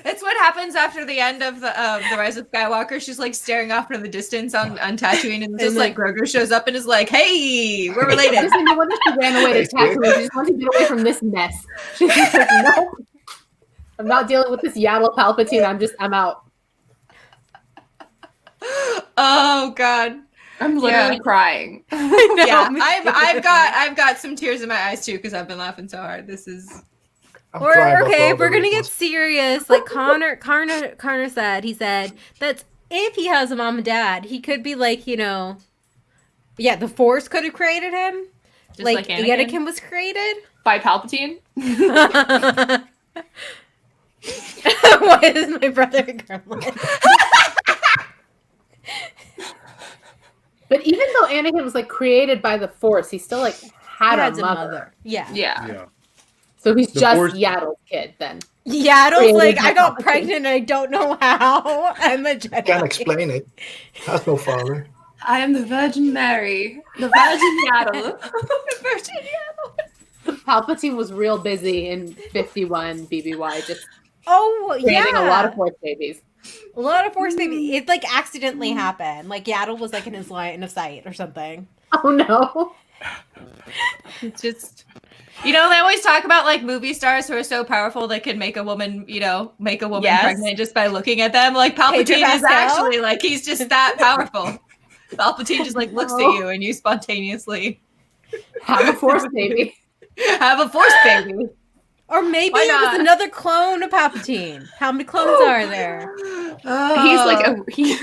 That's what happens after the end of the Rise of Skywalker. She's like staring off into the distance on Tatooine, and just like Grogu shows up and is like, "Hey, we're I related." just no wonder she ran away to Tatooine. She just wanted to get away from this mess. She's just like, no, I'm not dealing with this Yaddle Palpatine. I'm out. Oh God. I'm literally crying. Yeah, I've got some tears in my eyes too because I've been laughing so hard. This is Or okay, if we're gonna get serious, like Connor said, he said that's if he has a mom and dad, he could be like, the Force could have created him, Just like Anakin. Anakin was created. By Palpatine. Why is my brother a gremlin? But even though Anakin was like created by the Force, he still like had a mother. Yeah. Yeah. So he's The just Force- Yaddle's kid then. Yaddle's Created like, by I got Palpatine. pregnant and I don't know how. I'm a Jedi. Can't explain it. Has no father. I am the Virgin Mary. The Virgin Yaddle. The Virgin Yaddle. Palpatine was real busy in 51 BBY, just Oh, creating yeah. a lot of Force babies. A lot of Force baby. It like accidentally happened. Like Yaddle was like in his line of sight or something. Oh no. it's just they always talk about like movie stars who are so powerful they can make a woman, Yes. pregnant just by looking at them. Like Pedro Palpatine is Pascal? actually like he's just that powerful. Palpatine just like looks at you and you spontaneously Have a Force baby. have a Force baby. Or maybe Why it was not? another clone of Palpatine. How many clones are there? He's like he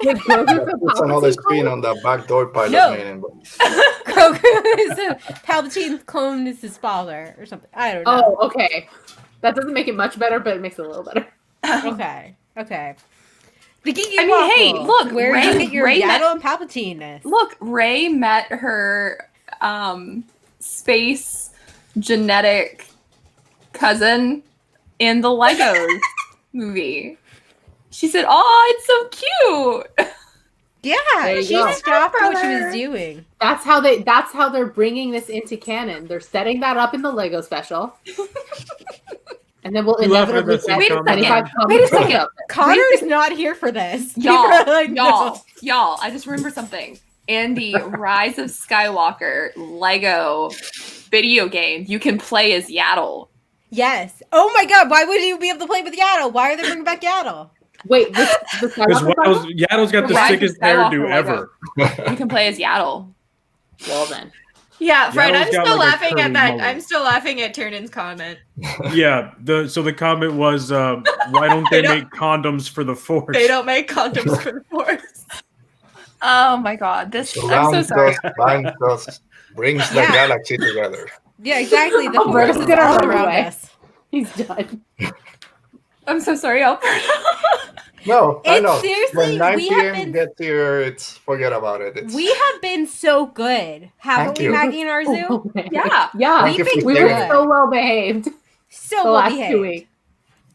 Like Grogu for It's another Palpatine screen on the back door pilot No. meeting. But Grogu is Palpatine's clone is his father or something. I don't know. Oh, okay. That doesn't make it much better, but it makes it a little better. Okay. The Geeky I mean, Waffle. hey, look, where Rey- you get your Rey met- Yaddle and Palpatine-ness. look, Rey met her space genetic cousin in the Legos movie. She said, "Oh, it's so cute." There Yeah, you she go. stopped what she Brother. was doing. That's how they're bringing this into canon. They're setting that up in the Lego special. And And then we'll You laughing at inevitably that same get comment? 25 Wait a comments second. about it. Connor's not here for this. Y'all, People are like, no. y'all, I just remember something. In the Rise of Skywalker Lego video game, you can play as Yaddle. Yes. Oh my god, why would you be able to play with Yaddle? Why are they bringing back Yaddle? Wait, the Because Skywalker Yaddle's got the Rise of sickest Skywalker hairdo Lego. ever. You can play as Yaddle. Well then. Yeah, Fred, Yaddle's I'm got still like a laughing curly at that. mullet. I'm still laughing at Tiernin's comment. Yeah. So the comment was, why don't they don't- make condoms for the Force? They don't make condoms for the Force. Oh my god, this I'm so Surrounds sorry. us, binds us, brings the Yeah. galaxy together. Yeah, exactly. The Oh, force Bert's is gonna all run around away. us. He's done. I'm so sorry, Alberto. No, I It's know. seriously, When 9 we have p.m. been- gets here, it's forget about it. It's, We have been so good, haven't Thank we, you. Maggie and Arzu? Oh, man. Yeah. Yeah. Thank you for We staying. were so well behaved So the well last 2 behaved. weeks.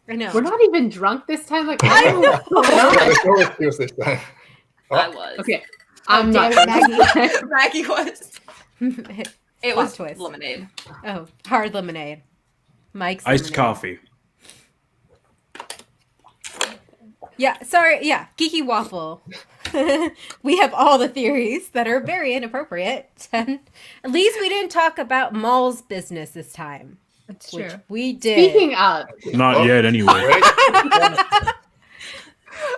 I know. We're not even drunk this time. Like I know. Yeah, there's no excuse this time. I was. Okay, I'm damn not it, drunk. Maggie was. It Plot was twist. lemonade. Oh, hard lemonade. Mike's Iced lemonade. coffee. Yeah, sorry. Yeah, geeky waffle. We have all the theories that are very inappropriate. And at least we didn't talk about Maul's business this time, That's which true. we did. Speaking of, Not yet, anyway. Wait.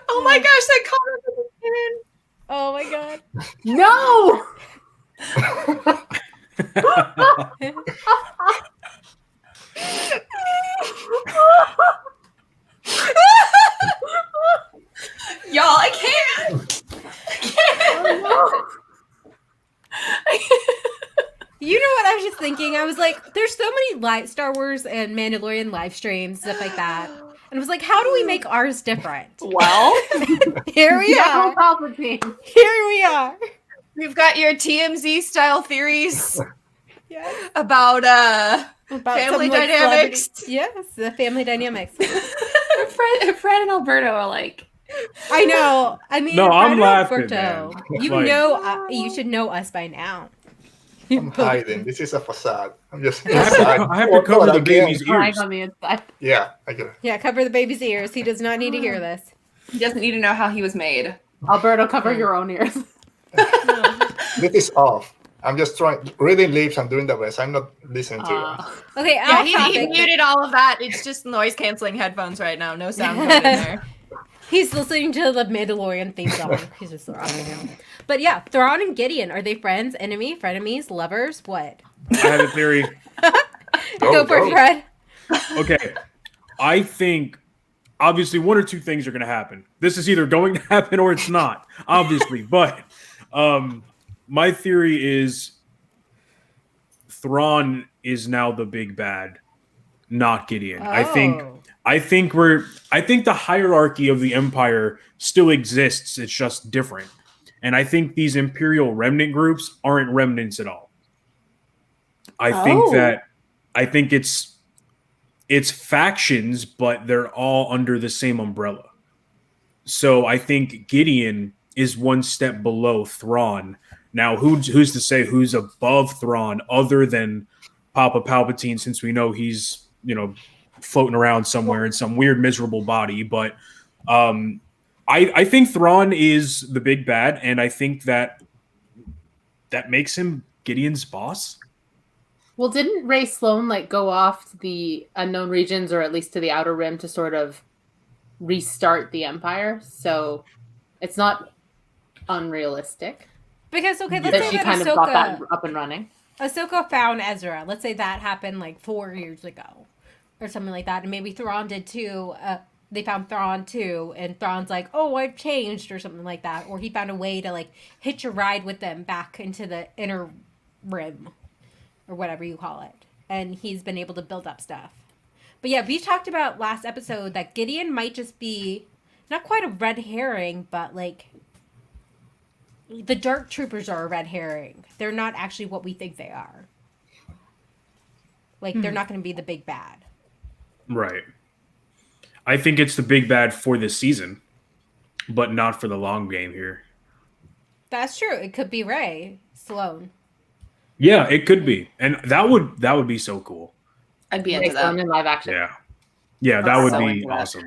Oh my gosh, that comment was in. Oh my god. no. Y'all, I can't. You know what I was just thinking? I was like, there's so many Star Wars and Mandalorian live streams, stuff like that. And I was like, how do we make ours different? Well, Here we No are. Palpatine. Here we are. We've got your TMZ style theories Yes. about About family some, like, dynamics. celebrity- Yes, the family dynamics. Fred and Alberto are like, I know. I mean, No, I'm Fred laughing, Alberto, man. You Like- know, you should know us by now. I'm hiding. This is a facade. I'm just I have to, inside. I have Oh, to cover no, the again. baby's Crying ears. on the inside. Yeah, I get it. Yeah, cover the baby's ears. He does not need to hear this. he doesn't need to know how he was made. Alberto, cover your own ears. This is off. I'm just reading lips and doing the best. I'm not listening to you. Okay, Yeah, off he topic. muted all of that. It's just noise canceling headphones right now. No sound coming in there. He's listening to the Mandalorian theme song. He's just rocking out. But yeah, Thrawn and Gideon, are they friends, enemy, frenemies, lovers? What? I had a theory. Go for it, Fred. Okay. I think obviously one or two things are going to happen. This is either going to happen or it's not, obviously. But my theory is Thrawn is now the big bad, not Gideon. I think the hierarchy of the Empire still exists. It's just different. And I think these Imperial remnant groups aren't remnants at all. I think it's factions, but they're all under the same umbrella. So I think Gideon is one step below Thrawn. Now, who's to say who's above Thrawn other than Papa Palpatine, since we know he's, floating around somewhere in some weird, miserable body. But I think Thrawn is the big bad, and I think that makes him Gideon's boss. Well, didn't Ray Sloan go off to the unknown regions, or at least to the Outer Rim, to sort of restart the Empire? So it's not unrealistic Because, okay, let's that say she that kind of got that up and running. Ahsoka found Ezra. Let's say that happened 4 years ago or something like that. And maybe Thrawn did too. They found Thrawn too. And Thrawn's like, oh, I've changed or something like that. Or he found a way to hitch a ride with them back into the inner rim or whatever you call it. And he's been able to build up stuff. But yeah, we talked about last episode that Gideon might just be not quite a red herring, but the Dark Troopers are a red herring. They're not actually what we think they are. They're not going to be the big bad. Right. I think it's the big bad for this season, but not for the long game here. That's true. It could be Ray Sloan. Yeah, it could be. And that would be so cool. I'd be Ray into Sloan that. in live action. Yeah. Yeah, that I'm would so be into that. awesome.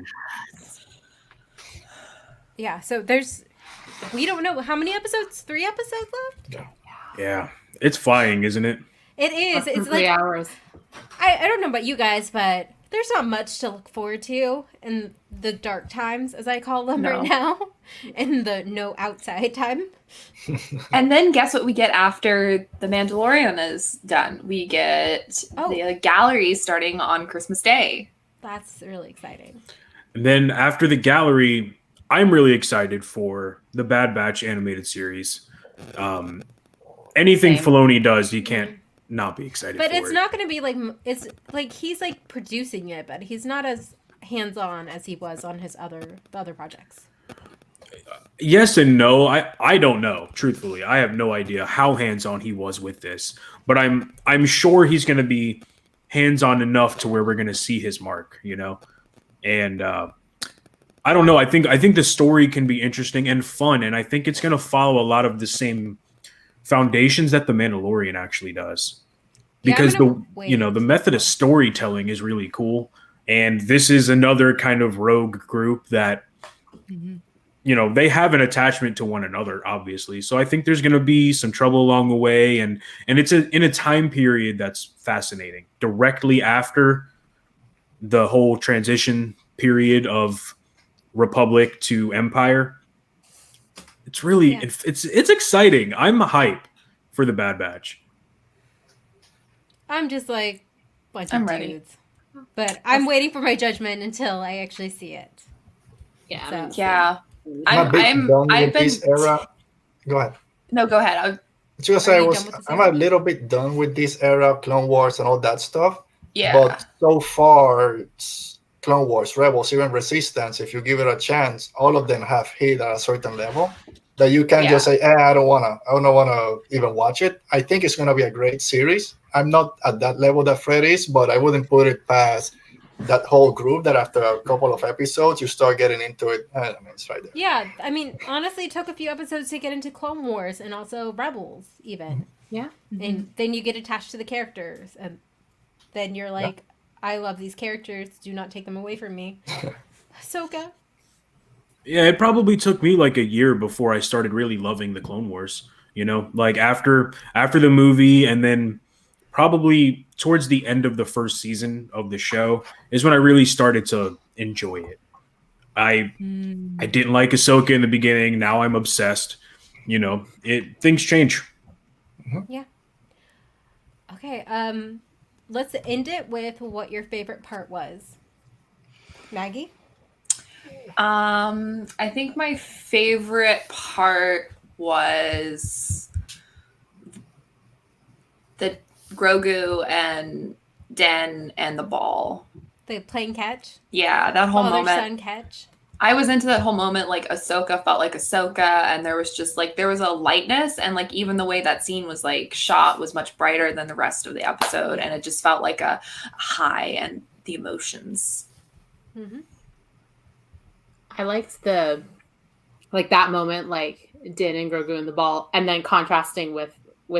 Yeah, so we don't know how many episodes. 3 episodes left. Yeah, it's flying, isn't it? It is. Less than It's 3 like hours. I don't know about you guys, but there's not much to look forward to in the dark times, as I call them right now, in the no outside time. And then guess what we get after The Mandalorian is done? We get the gallery starting on Christmas Day. That's really exciting. And then after the gallery, I'm really excited for the Bad Batch animated series. Anything Same. Filoni does, you can't not be excited But for it's it. not going to be like, it's like he's like producing it, but he's not as hands-on as he was on the other projects. Yes and no. I don't know, truthfully. I have no idea how hands-on he was with this, but I'm sure he's going to be hands-on enough to where we're going to see his mark, you know. And I don't know. I think the story can be interesting and fun, and I think it's going to follow a lot of the same foundations that The Mandalorian actually does. Because the method of storytelling is really cool, and this is another kind of rogue group that they have an attachment to one another, obviously. So I think there's going to be some trouble along the way, and it's in a time period that's fascinating. Directly after the whole transition period of Republic to Empire, it's really it's exciting. I'm hype for the Bad Batch. I'm just like bunch I'm of ready. dudes, but I'm waiting for my judgment until I actually see it. Yeah. So. Yeah. I've been done with this era. Go ahead. No, go ahead. I'm a little bit done with this era of Clone Wars and all that stuff. Yeah. But so far, it's Clone Wars, Rebels, even Resistance, if you give it a chance, all of them have hit at a certain level that you can't just say, I don't wanna even watch it. I think it's gonna be a great series. I'm not at that level that Fred is, but I wouldn't put it past that whole group that after a couple of episodes you start getting into it. I mean, it's right there. Yeah, I mean, honestly, it took a few episodes to get into Clone Wars and also Rebels, even. Yeah. And then you get attached to the characters, and then you're like, I love these characters. Do not take them away from me. Ahsoka. Yeah, it probably took me like a year before I started really loving the Clone Wars. Like after the movie, and then probably towards the end of the first season of the show is when I really started to enjoy it. I didn't like Ahsoka in the beginning. Now I'm obsessed. Things change. Yeah. Okay. Let's end it with what your favorite part was. Maggie? I think my favorite part was the Grogu and Den and the ball. The plane catch? Yeah, that whole moment. Father-son catch? I was into that whole moment. Like Ahsoka felt like Ahsoka, and there was just like there was a lightness, and like even the way that scene was like shot was much brighter than the rest of the episode, and it just felt like a high and the emotions. Mm-hmm. I liked that moment, like Din and Grogu in the ball, and then contrasting with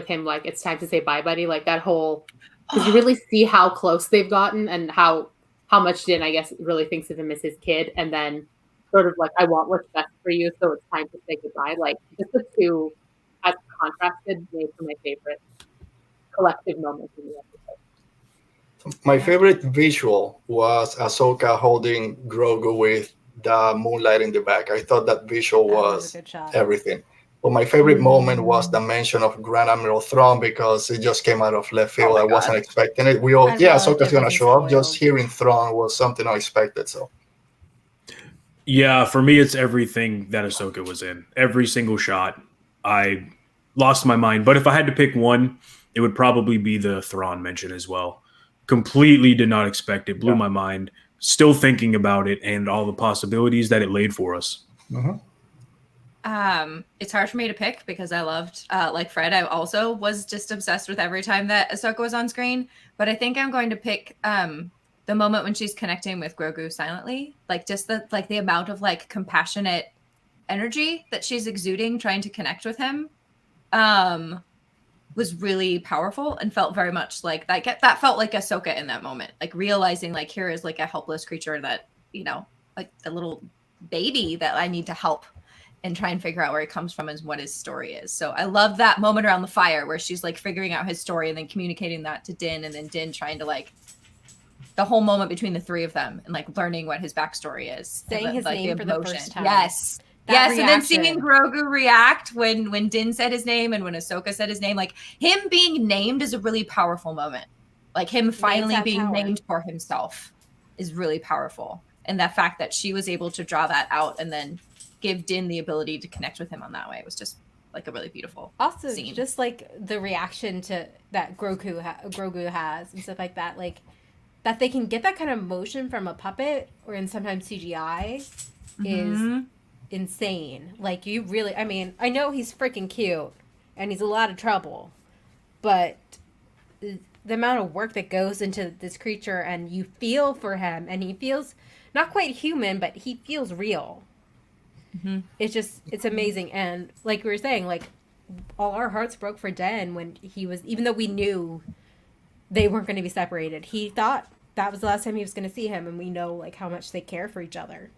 him, like it's time to say bye, buddy. Like that whole, because you really see how close they've gotten and how much Din, I guess, really thinks of him as his kid, and then sort of like, I want what's best for you, so it's time to say goodbye. Like just the two, as contrasted, made for my favorite collective moments in the episode. My favorite visual was Ahsoka holding Grogu with the moonlight in the back. I thought that visual was everything. But my favorite moment was the mention of Grand Admiral Thrawn, because it just came out of left field. I wasn't expecting it. Ahsoka's going to show up. Just hearing Thrawn was something unexpected. So, yeah, for me, it's everything that Ahsoka was in. Every single shot, I lost my mind. But if I had to pick one, it would probably be the Thrawn mention as well. Completely did not expect it. Blew my mind. Still thinking about it and all the possibilities that it laid for us. Mm-hmm. It's hard for me to pick because I loved, like Fred, I also was just obsessed with every time that Ahsoka was on screen. But I think I'm going to pick the moment when she's connecting with Grogu silently, like just the amount of like compassionate energy that she's exuding, trying to connect with him. was really powerful and felt very much like that felt like Ahsoka in that moment, like realizing like here is like a helpless creature that, you know, like a little baby that I need to help and try and figure out where he comes from and what his story is. So I love that moment around the fire where she's like figuring out his story and then communicating that to Din, and then Din trying to like the whole moment between the three of them and like learning what his backstory is. Saying his like, name for the first time. Yes. Yes, reaction. And then seeing Grogu react when Din said his name and when Ahsoka said his name, like him being named is a really powerful moment. Like him finally being named for himself is really powerful. And the fact that she was able to draw that out and then give Din the ability to connect with him on that way was just like a really beautiful scene. Just like the reaction to that Grogu has and stuff like that, like that they can get that kind of emotion from a puppet or in sometimes CGI is insane. Like you really, I mean, I know he's freaking cute and he's a lot of trouble, but the amount of work that goes into this creature and you feel for him and he feels not quite human, but he feels real. It's amazing. And like we were saying, like all our hearts broke for Den when he was, even though we knew they weren't going to be separated, he thought that was the last time he was going to see him, and we know like how much they care for each other.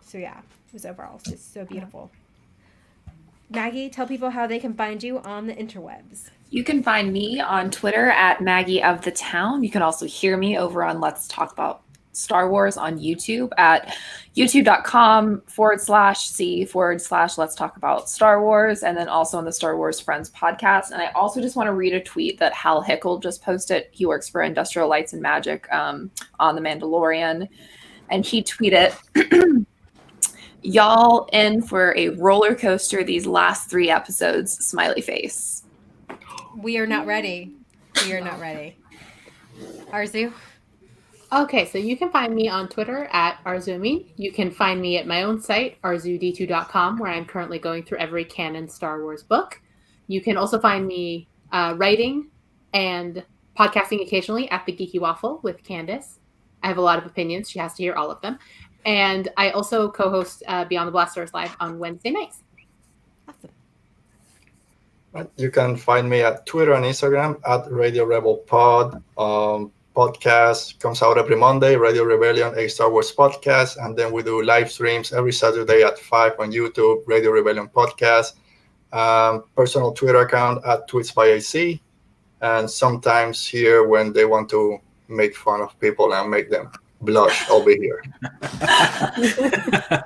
So yeah, it was overall just so beautiful. Maggie, tell people how they can find you on the interwebs. You can find me on Twitter at Maggie of the Town. You can also hear me over on Let's Talk About Star Wars on YouTube at youtube.com/C/Let's Talk About Star Wars, and then also on the Star Wars Friends podcast. And I also just want to read a tweet that Hal Hickel just posted. He works for Industrial Lights and Magic on The Mandalorian. And he tweeted, y'all in for a roller coaster these last 3 episodes, smiley face. We are not ready. We are not ready. Arzu? Okay, so you can find me on Twitter at Arzumi. You can find me at my own site, arzud2.com, where I'm currently going through every canon Star Wars book. You can also find me writing and podcasting occasionally at The Geeky Waffle with Candace. I have a lot of opinions. She has to hear all of them. And I also co-host Beyond the Blast Doors Live on Wednesday nights. Awesome. You can find me at Twitter and Instagram at Radio Rebel Pod. Podcast comes out every Monday, Radio Rebellion, a Star Wars podcast. And then we do live streams every Saturday at 5 on YouTube, Radio Rebellion Podcast. Personal Twitter account at Tweets by AC. And sometimes here when they want to make fun of people and make them blush, I'll be here.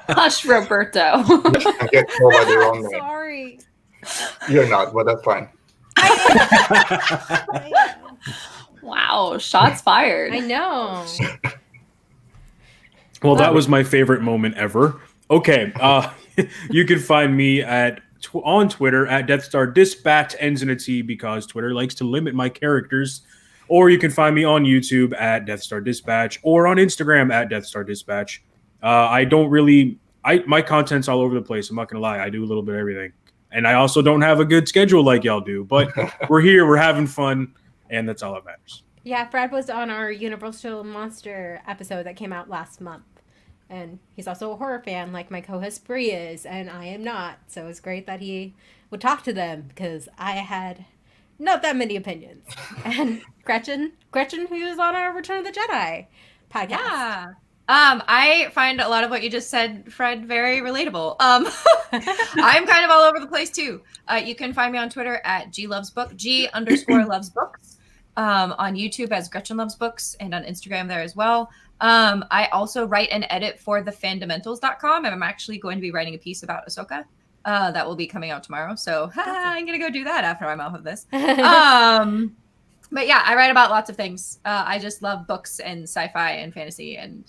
Hush, Roberto. I get called by the wrong name. Sorry. You're not, but that's fine. Wow, shots fired. I know. Well, that was my favorite moment ever. Okay, you can find me on Twitter at Death Star Dispatch, ends in a T because Twitter likes to limit my characters. Or you can find me on YouTube at Death Star Dispatch or on Instagram at Death Star Dispatch. My content's all over the place. I'm not going to lie. I do a little bit of everything. And I also don't have a good schedule like y'all do. But we're here. We're having fun. And that's all that matters. Yeah, Fred was on our Universal Monster episode that came out last month. And he's also a horror fan like my co-host Bree is, and I am not. So it's great that he would talk to them because I had not that many opinions. And Gretchen, who was on our Return of the Jedi podcast. Yeah. I find a lot of what you just said, Fred, very relatable. I'm kind of all over the place too. You can find me on Twitter at @GLovesBook, G_lovesbooks. On YouTube as Gretchen Loves Books, and on Instagram there as well. I also write and edit for thefandamentals.com, and I'm actually going to be writing a piece about Ahsoka that will be coming out tomorrow. So I'm going to go do that after I'm off of this. But yeah, I write about lots of things. I just love books and sci-fi and fantasy and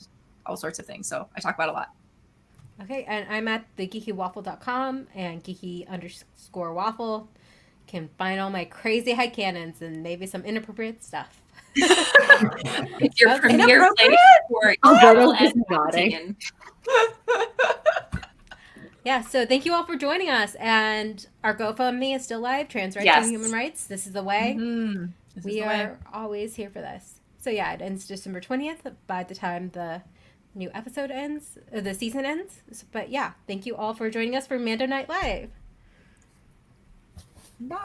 all sorts of things. So I talk about a lot. Okay, and I'm at thegeekywaffle.com and geeky_waffle. Can find all my crazy headcanons and maybe some inappropriate stuff. It's your premiere place for nodding. Yeah, so thank you all for joining us. And our GoFundMe is still live. Trans rights and human rights. This is the way. We are always here for this. So yeah, it ends December 20th by the time the new episode ends, the season ends. But yeah, thank you all for joining us for Mando Night Live. Bye.